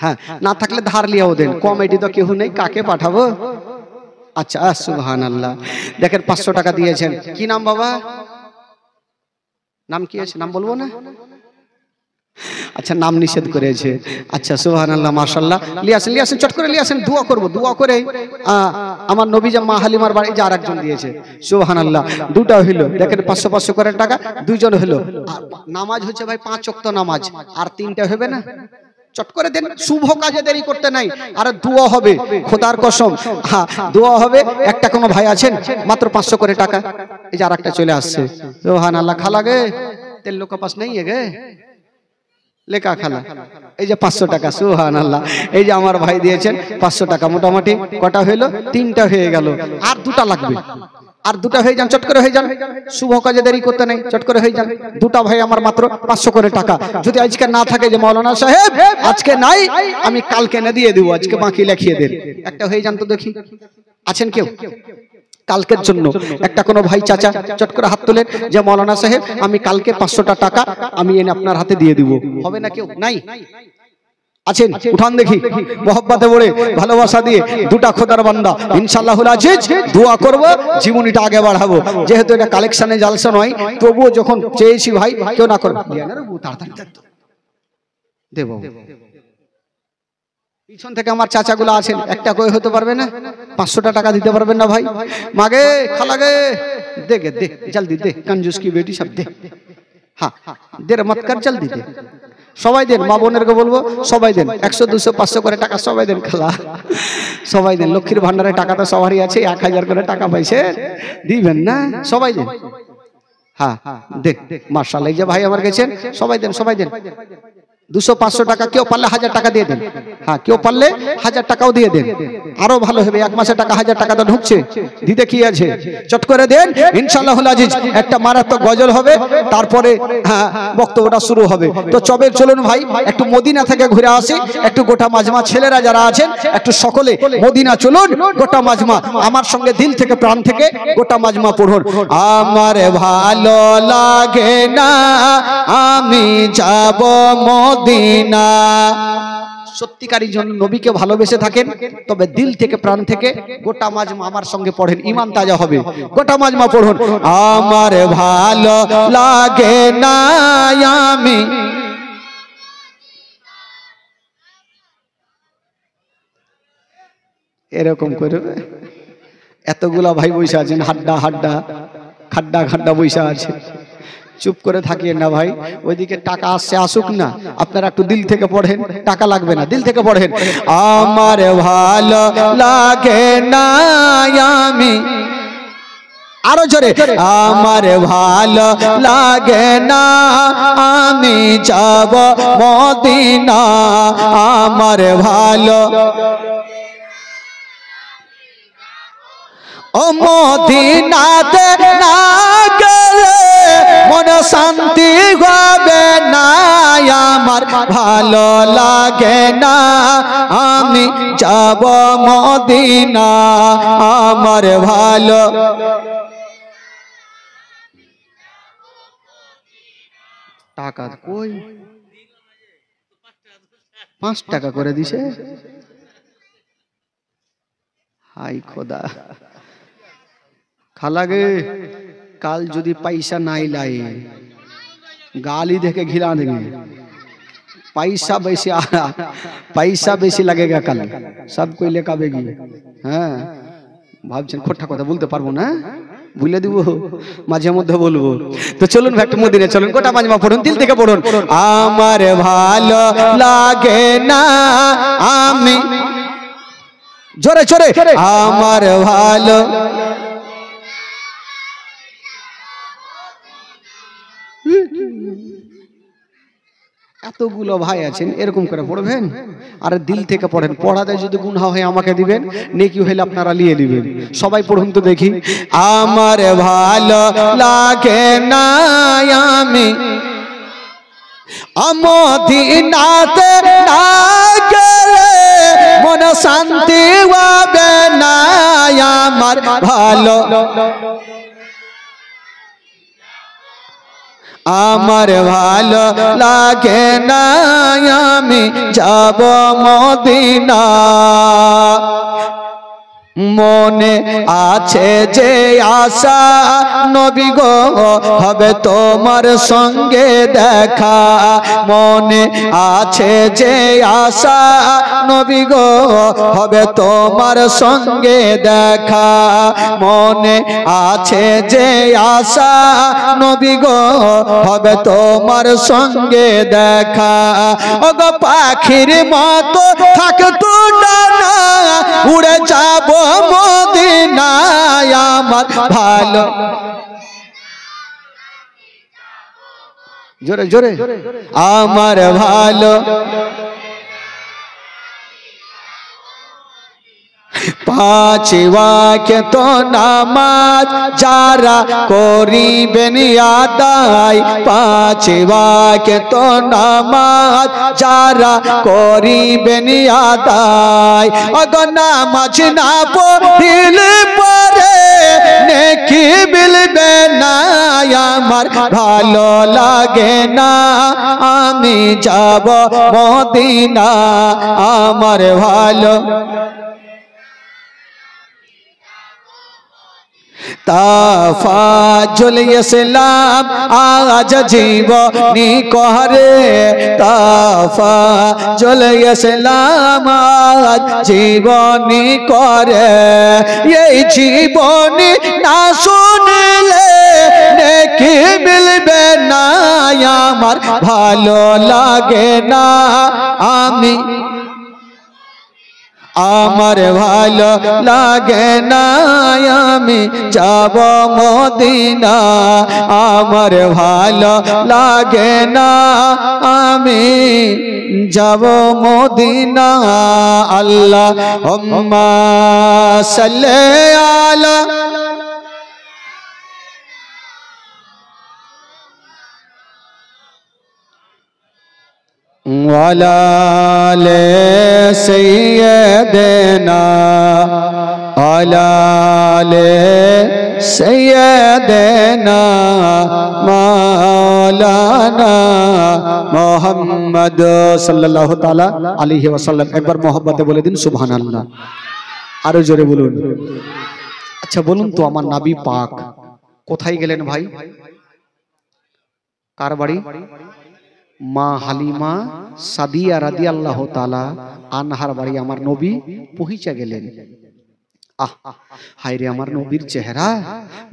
হ্যাঁ না থাকলে ধার নিয়েও দেন কমিটি তো কেউ নেই কাকে পাঠাবো। আচ্ছা সুবহানাল্লাহ দেখেন 500 টাকা দিয়েছেন কি নাম বাবা नाम की नाम बोलबो ना अच्छा नाम निषेध करेছে। अच्छा सुबहानाल्लाह माशाल्लाह লিয়াছেন চট করে লিয়াছেন দোয়া করব দোয়া করে আমার নবী যে মা হালিমার বাড়ি যে আরেকজন দিয়েছে সুবহানাল্লাহ দুটো হলো দেখেন 500 500 করে টাকা দুইজন হলো। নামাজ হচ্ছে ভাই 5 ওয়াক্ত নামাজ আর 3টা হবে না চট করে দেন শুভ কাজে দেরি করতে নাই। আর দোয়া হবে খোদার কসম হ্যাঁ দোয়া হবে। একটা কোনো ভাই আছেন মাত্র 500 করে টাকা এই যে আরেকটা চলে আসছে সুবহানাল্লাহ খালা গে তেল লোক পাস नहीं है गे लेका खाला এই যে 500 টাকা সুবহানাল্লাহ এই যে আমার ভাই দিয়েছেন 500 টাকা মোটামুটি কটা হলো 3টা হয়ে গেল আর 2টা লাগবে আর 2টা হয়ে যান চট করে হয়ে যান শুভ কাজে দেরি করতে নাই চট করে হয়ে যান। 2টা ভাই আমার মাত্র 500 করে টাকা যদি আজকে না থাকে যে মাওলানা সাহেব আজকে নাই আমি কালকে এনে দিয়ে দেব আজকে বাকি লিখিয়ে দেন একটা হয়ে যান তো দেখি আছেন কেউ কালকের জন্য একটা কোনো ভাই চাচা চট করে হাত তোলেন যে মাওলানা সাহেব আমি কালকে 500টা টাকা আমি এনে আপনার হাতে দিয়ে দেব হবে না কেউ নাই আছেন উঠান দেখি মোহাব্বতে বলে ভালোবাসা দিয়ে 2টা খোদার বান্দা ইনশাআল্লাহুল আজিজ দোয়া করব জীবনীটা আগে বাড়াবো যেহেতু এটা কালেকশনে জালসা নয় তবুও যখন চেয়েছি ভাই কেউ না করবে তাড়াতাড়ি দেব। পিছন থেকে আমার চাচাগুলো আছেন একটা কই হতে পারবে না 500টা টাকা দিতে পারবেন না ভাই মাগে খালাগে देगे दे जल्दी दे कंजूस की बेटी सब दे हाँ देर मत कर जल्दी दे সবাই দেন মা বোনেরকে বলবো সবাই দেন 100 200 500 করে টাকা সবাই দেন খালা সবাই দেন লক্ষ্মীর ভান্ডারে টাকা তো সবারই আছে 1000 করে টাকা পাইছে দিবেন না সবাই দেন। হ্যাঁ দেখ মাশাআল্লাহ এই যে ভাই আমার গেছেন সবাই দেন 200 500 টাকা কেউ পারলে 1000 টাকা দিয়ে দেন। হ্যাঁ কেউ পারলে 1000 টাকাও দিয়ে দেন আরো ভালো হবে এক মাসে টাকা 1000 টাকা তো ঢুকছে দিতে কি আছে চট করে দেন ইনশাআল্লাহুল আজিজ একটা মারাত্মক গজল হবে তারপরে বক্তব্যটা শুরু হবে। তো চবে চলুন ভাই একটু মদিনা থেকে ঘুরে আসি একটু গোটা মাজমা ছেলেরা যারা আছেন একটু সকলে মদিনা চলুন গোটা মাজমা আমার সঙ্গে দিল থেকে প্রাণ থেকে গোটা মাজমা পড়ুন। আমার ভালো লাগে না আমি যাব মদিনা সত্যিকারী জন নবীকে ভালোবেসে থাকেন তবে দিল থেকে প্রাণ থেকে গোটা মাজমা আমার সঙ্গে পড়েন ঈমান তাজা হবে গোটা মাজমা পড়ুন। আমার ভালো লাগে না আমি এরকম করে এতগুলা ভাই বৈশা আছেন হাড্ডা হাড্ডা খাড্ডা খাড্ডা বৈশা আছে চুপ করে থাকিয়ে না ভাই, ওইদিকে টাকা আসছে আসুক না, আপনারা একটু দিল থেকে পড়েন, টাকা লাগবে না, দিল থেকে পড়েন। আমার ভালো লাগে না আমি, আরো জোরে, আমার ভালো লাগে না আমি যাব মদিনা, আমার ভালো ও মদিনাতে না গেলে মন শান্তি হবে না, আমার ভালো লাগে না আমি যাব মদিনা, আমার ভালো। টাকা কই, 5 টাকা করে দিছে, হাই খোদা। খালাগে কাল যদি পয়সা নাই লাই गाली देके घिरा देंगे, पैसा बेसी आ रहा, पैसा बेसी लगेगा कल, सब कोई लेकर आवेगी। हाँ ভাবছেন খোটা কথা বলতে পারবো না, ভুলে দিব মাঝে মধ্যে বলবো। তো চলুন একটা মদিনা চলুন, গোটা পাঁচমা পড়ুন, দিল থেকে পড়ুন। আমার ভালো লাগে না আমি, জোরে জোরে, আমার ভালো এতগুলো ভাই আছেন এরকম করে পড়বেন, আর দিল থেকে পড়েন, পড়াতে যদি গুনাহ হয় আমাকে দিবেন, নেকি হইলে আপনারা নিয়ে দিবেন। সবাই পড়ুন তো দেখি। আমার ভালো লাগে না আমি মদিনাতে না গেলে মন শান্তি হবে না, আমার ভালো আমার ভালো লাগে না আমি যাব মদিনা, মনে আছে যে আশা নবী গো হবে তোমার সঙ্গে দেখা, মনে আছে যে আশা নবী গো হবে তোমার সঙ্গে দেখা, মনে আছে যে আশা নবী গো হবে তোমার সঙ্গে দেখা, ওগো পাখির মতো থাকতো ডানা উড়ে যাব মদিনায়, আমার ভালো। জোরে জোরে, আমার ভালো पाँच वाक़त नमाज जारा करिबेन आदाय पाँच वाक़त नमाज जारा करिबेन आदाय अगर नामाज ना पढ़िले परे नेकी मिलबे ना आमार भालो लागे ना आमी যাব মদিনা আমার ভালো ताफाजुल इस्लाम आज जीवनी कहरे ताफाजुल इस्लाम आज जीवनी करे ये जीवनी ना सुनले नेकी मिलबे ना आमार भालो लागे ना आमी আমার ভালো লাগে না আমি যাব মদিনা আমার ভালো লাগে না আমি যাব মদিনা আল্লাহুম্মা সাল্লি আলা वाले सैयदना वाले सैयदना मौलाना मोहम्मद सल्लल्लाहु ताला अलैहि वसल्लम एक बार मोहब्बते बोले दिन सुबहानाल्लाह आरो जोरे बोलुन अच्छा बोलुन तो आमार नबी पाक कोथाय गेलेन भाई कार बाड़ी मा हालिमा सादिया रादियाल्लाहु ताला आनहार बाड़ी आमार नबी पहुंचा गेलेन আহ হায়রে আমার নবীর চেহারা।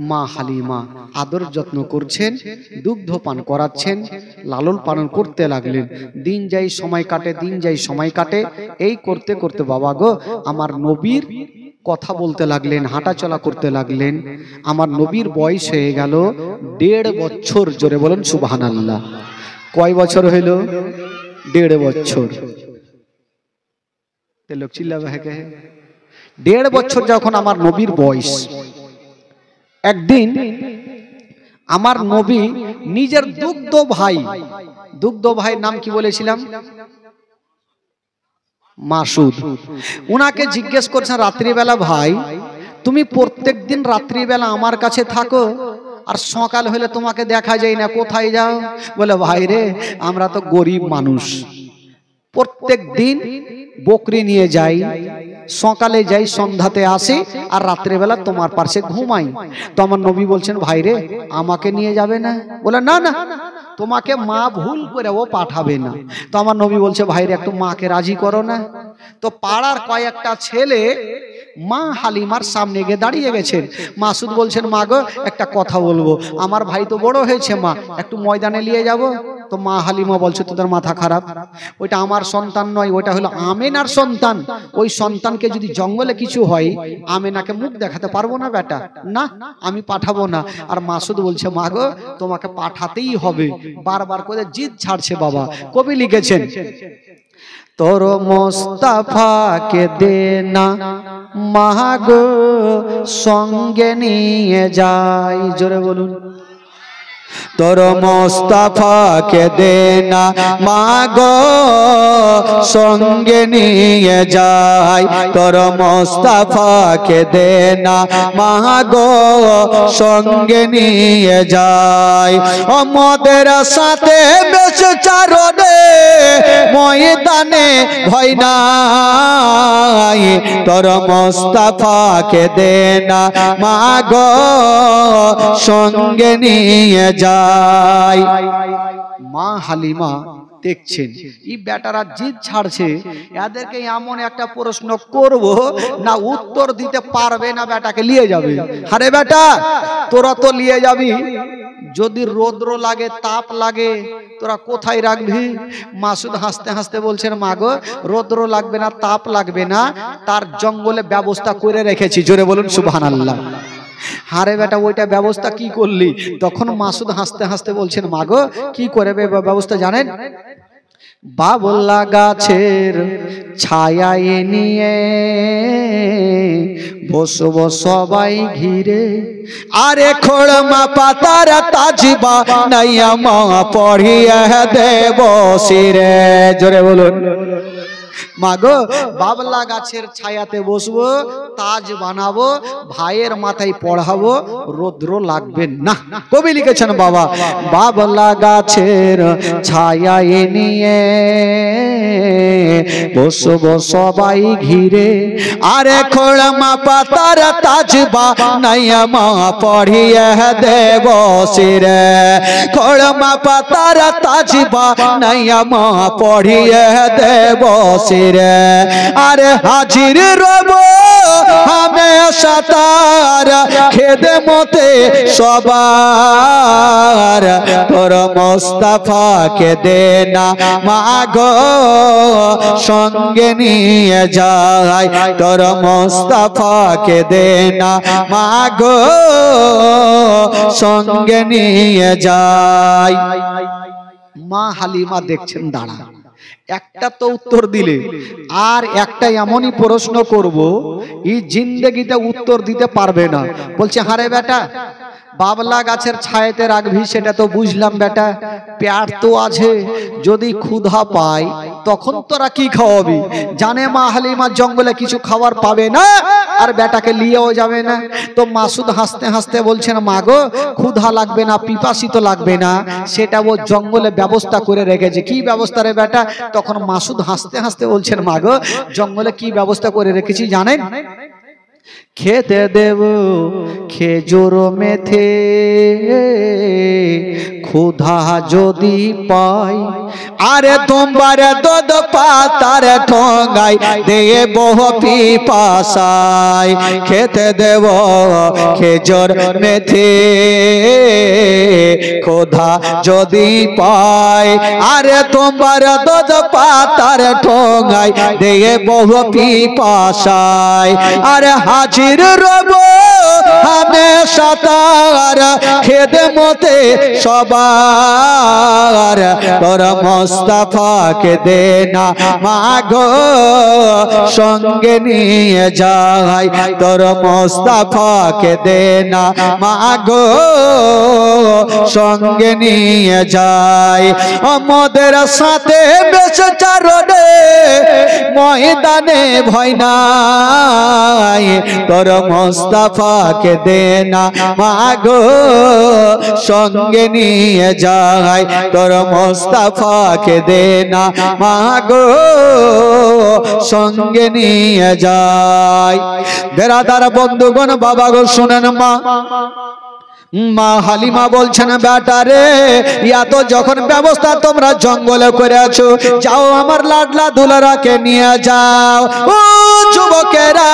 মা হালিমা আদর যত্ন করছেন, দুগ্ধ পান করাচ্ছেন, লালন পালন করতে লাগলেন। দিন যাই সময় কাটে, দিন যাই সময় কাটে। এই করতে করতে বাবা গো আমার নবীর কথা বলতে লাগলেন, হাঁটা চলা করতে লাগলেন। আমার নবীর বয়স হয়ে গেল 1.5 বছর। জোরে বলেন সুবহানাল্লাহ। কয় বছর হইল? 1.5 বছর। লোক চিল্লাবে হ্যাঁ। 1.5 বছর যখন আমার নবীর বয়স, একদিন আমার নবী নিজের দুগ্ধ ভাইয়ের নাম কি বলেছিলাম? মাসুদ। উনাকে জিজ্ঞেস করছেন রাত্রিবেলা, ভাই তুমি প্রত্যেকদিন রাত্রিবেলা আমার কাছে থাকো, আর সকাল হলে তোমাকে দেখা যায় না, কোথায় যাও? বলে ভাই রে আমরা তো গরিব মানুষ, প্রত্যেক দিন বকরি নিয়ে যাই, সকালে যাই, সন্ধ্যাতে আসি, আর রাত্রেবেলা তোমার পাশে ঘুমাই। তো আমার নবী বলছেন ভাই রে আমাকে নিয়ে যাবে না? বলে না না, তোমাকে মা ভুল করে ও পাঠাবে না। তো আমার নবী বলছে ভাই রে একটু মাকে রাজি করো না। তো পাড়ার কয়েকটা ছেলে মা হালিমার সামনে গিয়ে দাঁড়িয়ে গেছেন। মাসুদ বলছেন মা গো একটা কথা বলবো, আমার ভাই তো বড় হয়েছে, মা একটু ময়দানে নিয়ে যাব। তো মা হালিমা বলছে তোদের মাথা খারাপ, ওইটা আমার সন্তান নয়, ওইটা হলো আমেনার সন্তান। ওই সন্তানকে যদি জঙ্গলে কিছু হয় আমেনাকে মুখ দেখাতে পারবো না বেটা, না আমি পাঠাবো না। আর মাসুদ বলছে মা গো তোমাকে পাঠাতেই হবে, বারবার করে জিদ ছাড়ছে। বাবা কবি লিখেছেন তোর মোস্তাফাকে দে না মাগো সঙ্গে নিয়ে যাই। জোরে বলুন তোর মোস্তাফাকে দে না মাগো সঙ্গে নিয়ে যাই। তোর মোস্তাফাকে দে না মাগো সঙ্গে নিয়ে যাই। আমাদের সাথে বেশ চারণে ময়দানে ভয় নাই। তোর মোস্তাফাকে দে না মাগো সঙ্গে নিয়ে যাই। মা হালিমা দেখছেন এই বেটারা জিদ ছাড়ছে, এদেরকে এমন একটা প্রশ্ন করব না উত্তর দিতে পারবে না, বেটাকে নিয়ে যাবে। আরে বেটা তোরা তো নিয়ে যাবি, যদি রৌদ্র লাগে তাপ লাগে তোরা কোথায় রাখবি? মাসুদ হাসতে হাসতে বলছেন মা গো রৌদ্র লাগবে না, তাপ লাগবে না, তার জঙ্গলে ব্যবস্থা করে রেখেছি। জোরে বলুন সুবহানাল্লাহ। হারে বেটা ওইটা ব্যবস্থা কি করলি? তখন মাসুদ হাসতে হাসতে বলছেন মা গো কি করে ব্যবস্থা জানেন? বাবলা গাছের ছায়ায় নিয়ে বসবো সবাই ঘিরে, আরে খোড়মা পাতার তাজবা নাইয়া মা পড়িয়ে দেব শিরে। জোরে বলুন মাগো বাবলা গাছের ছায়াতে বসবো, তাজ বানাবো, ভাইয়ের মাথায় পড়াবো, রৌদ্র লাগবে না। কবি লিখেছেন বাবা বাবলা গাছের ছায়ায় নিয়ে বসবো সবাই ঘিরে, আরে খোড়মা পাতার তাজ বানাইয়া মা পড়িয়ে দেব শিরে। খোড়মা পাতার তাজ বানাইয়া মা পড়িয়ে দেব শিরে। আরে হাজির রব হামেশা তার খেদে মতে সবার। তোর মোস্তাফাকে দে না মাগো সঙ্গে নিয়ে যাই। তোর মোস্তাফাকে দে না মাগো সঙ্গে নিয়ে যাই। মা হালিমা দেখছেন দাঁড়া, একটা তো উত্তর দিলে, আর একটা এমনই প্রশ্ন করব এই জিন্দেগিতে উত্তর দিতে পারবে না। বলছে হারে বেটা বাবলা গাছের ছায়াতে রাখবি সেটা তো বুঝলাম বেটা, পেট তো আছে, যদি ক্ষুধা পায় তখন তোরা কি খাওয়াবি? জানে মা হালিমা জঙ্গলে কিছু খাবার পাবে না আর বেটাকে নিয়েও যাবে না। তো মাসুদ হাসতে হাসতে বলছেন মা গো ক্ষুধা লাগবে না, পিপাসিত লাগবে না, সেটা ও জঙ্গলে ব্যবস্থা করে রেখেছে। কি ব্যবস্থা রে বেটা? তখন মাসুদ হাসতে হাসতে বলছেন মা গো জঙ্গলে কি ব্যবস্থা করে রেখেছি জানেন? খেতে দেব খেজুর মেথে ক্ষুধা যদি পাই, আরে তোমার দুধ পাতার ঠোঙায় দেব পিপাসায়, খেতে দেব খেজুর মেথি ক্ষুধা যদি পাই, আরে তোমার দুধ পাতার ঠোঙায় দেব পিপাসায়, আরে হাজির রব হামেশা তার খেদমতে সবার, তোর মোস্তফাকে দে না মাগো সঙ্গে নিয়ে যাই, তোর মোস্তফাকে দে না মাগো সঙ্গে নিয়ে যাই, আমাদের সাথে বেশ চারণে ময়দানে ভয় নাই, তোর মোস্তফাকে দে না মাগো সঙ্গে নিয়ে যাই, তোর মোস্তফাকে দে না মাগো সঙ্গে নিয়ে যাই। বেরাদার বন্ধুগণ, বাবা গো শুনেন, মা হালিমা বলছেন, বেটা রে এত যখন ব্যবস্থা তোমরা জঙ্গলে করে আছো, যাও আমার লাডলা দুলারাকে নিয়ে যাও। ও যুবকেরা,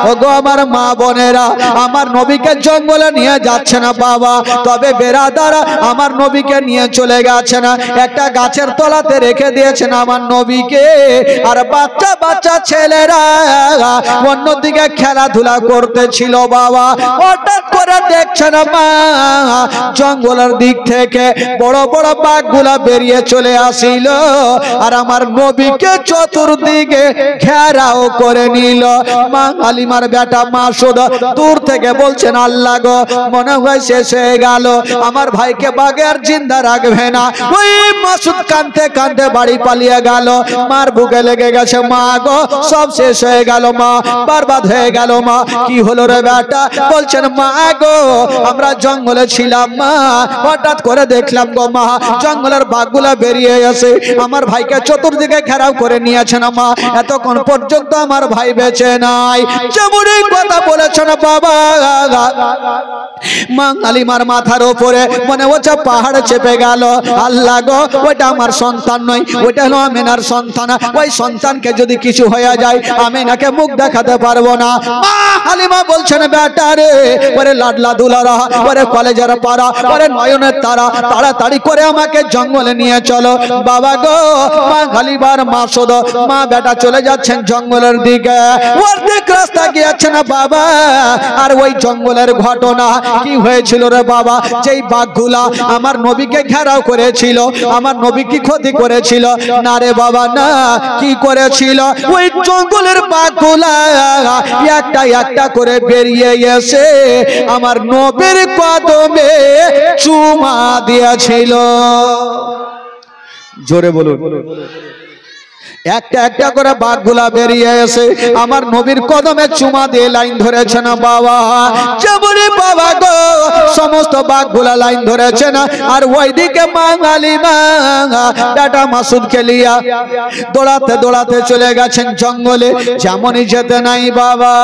ও গো আমার মা বোনেরা, আমার নবীকে জঙ্গলে নিয়ে যাচ্ছে না বাবা, তবে বেরাদারা আমার নবীকে নিয়ে চলে গেছে না, একটা গাছের তলাতে রেখে দিয়েছেন আমার নবীকে, আর বাচ্চা বাচ্চা ছেলেরা অন্যদিকে খেলাধুলা করতেছিল বাবা। হঠাৎ করে দেখছেন মা জঙ্গলের দিক থেকে বড় বড় বাঘগুলা বেরিয়ে চলে আসিল, আর আমার নবীকে চতুর্দিকে ঘেরাও করে নিল। মা হালিমার বেটা মাসুদ দূর থেকে বলছেন, আল্লাহ গো মনে হয় শেষ হয়ে গেল, আমার ভাইকে বাঘে আর জিন্দা রাখবে না। ওই মাসুদ কাঁদতে কাঁদতে বাড়ি পালিয়ে গেল, মার বুকে লেগে গেছে, মা গো সব শেষ হয়ে গেল, মা বরবাদ হয়ে গেল। মা কি হলো রে বেটা? বলছেন, মা গো আমরা জঙ্গলে ছিলাম মা, হঠাৎ করে দেখলাম গো মা জঙ্গলের বাঘগুলা বেরিয়ে এসে আমার ভাইকে চতুর্দিকে ঘেরাও করে নিয়েছেন মা, এতক্ষণ পর্যন্ত আমার ভাই বেঁচে নাই। যেমনই কথা বলেছেন বাবা, মা হালিমার মাথার উপরে মনে হচ্ছে পাহাড় চেপে গেল। আল্লাহ গো ওইটা আমার সন্তান নয়, ওইটা হলো আমিনার সন্তান, ওই সন্তানকে যদি কিছু হয়ে যায় আমিনাকে মুখ দেখাতে পারবো না। মা হালিমা বলছেন, বেটা রে ওরে লাডলা দুলারা, ওরে কলেজের পাড়া, ওরে নয়নের তারা, তাড়াতাড়ি করে আমাকে জঙ্গলে নিয়ে চলো। বাবা গো মা হালিমার মাসুদ মা বেটা চলে যাচ্ছেন জঙ্গলের দিকে, অর্ধেক রাস্তা গিয়েছেন বাবা। আর ওই জঙ্গলের ঘটনা কি হয়েছিল রে বাবা, যেই বাঘগুলা আমার নবীকে ঘেরাও করেছিল, আমার নবী কি ক্ষতি করেছিল? না রে বাবা না, কি করেছিল? ওই জঙ্গলের বাঘগুলা একটা একটা করে বেরিয়ে এসে আমার নবীর কদমে চুমা দিয়েছিল। জোরে বলুন। একটা একটা করে বাঘগুলা বেরিয়ে এসে আমার নবীর কদমে চুমা দিয়ে লাইন ধরেছেন বাবা। যেমনই বাবা গো সমস্ত বাঘগুলা লাইন ধরেছেন, আর ওইদিকে মা হালিমা বেটা মাসুদ খেলিয়া দৌড়াতে দৌড়াতে চলে গেছেন জঙ্গলে। যেমনই যেতে নাই বাবা,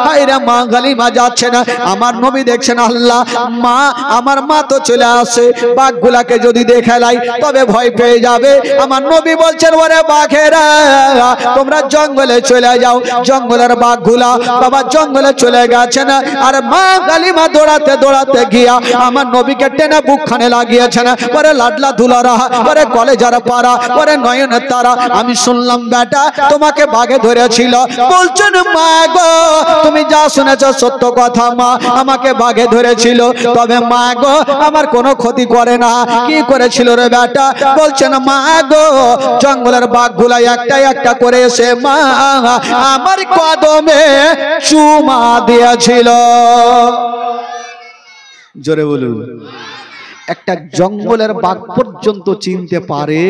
হায়রে মা হালিমা যাচ্ছে না, আমার নবী দেখছেন, আল্লাহ মা আমার মা তো চলে আসে, বাঘগুলাকে যদি দেখে লাই তবে ভয় পেয়ে যাবে। আমার নবী বলছেন, ওরে বাঘেরা তোমরা জঙ্গলে চলে যাও। জঙ্গলের বাঘগুলা বাবা জঙ্গলে চলে গেছেন, আর মা হালিমা দৌড়াতে দৌড়াতে গিয়া আমার নবীকে টেনে বুকখানে লাগিয়েছেন। ওরে লাডলা দুলারা, ওরে কলেজার পাড়া, ওরে নয়নের তারা, আমি শুনলাম বেটা তোমাকে বাঘে ধরেছিল। বলছেন, মা গো তুমি যা শুনেছ সত্য কথা মা, আমাকে বাঘে ধরেছিল, তবে মা গো আমার কোনো ক্ষতি করে না। কি করেছিল রে বেটা? বলছেন, মা গো জঙ্গলের বাঘগুলা একটা একটা করে এসে মা আমার কদমে চুমা দিয়েছিল। জোরে বলুন। একটা জঙ্গলের বাঘ পর্যন্ত চিনতে পারে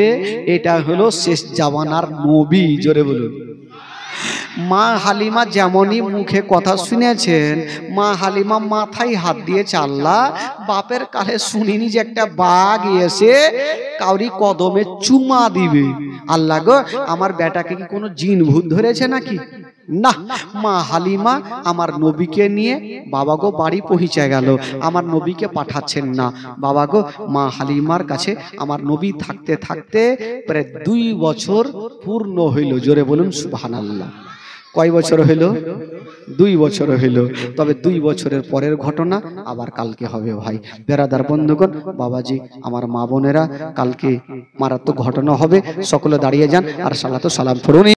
এটা হলো শেষ জামানার নবী। জোরে বলুন। মা হালিমা যেমনই মুখে কথা শুনেছেন, মা হালিমা মাথায় হাত দিয়েছে, আল্লাহ বাপের কালে শুনিনি যে একটা বাঘ এসে কাউরি কদমে চুমা দিবে। আল্লাহ গো আমার বেটাকে কি কোনো জিন ভূত ধরেছে নাকি? না, মা হালিমা আমার নবীকে নিয়ে বাবা গো বাড়ি পৌঁছে গেল, আমার নবীকে পাঠাচ্ছেন না। বাবা গো, মা হালিমার কাছে আমার নবী থাকতে থাকতে প্রায় 2 বছর পূর্ণ হইল। জোরে বলুন সুবহানাল্লাহ। কয় বছর হইল? 2 বছর হইল। তবে 2 বছরের পরের ঘটনা আবার কালকে হবে ভাই। বেরাদার বন্ধুগণ, বাবাজি, আমার মা বোনেরা, কালকে মারাত্মক ঘটনা হবে। সকলে দাঁড়িয়ে যান আর সালাতু সালাম পড়ুন।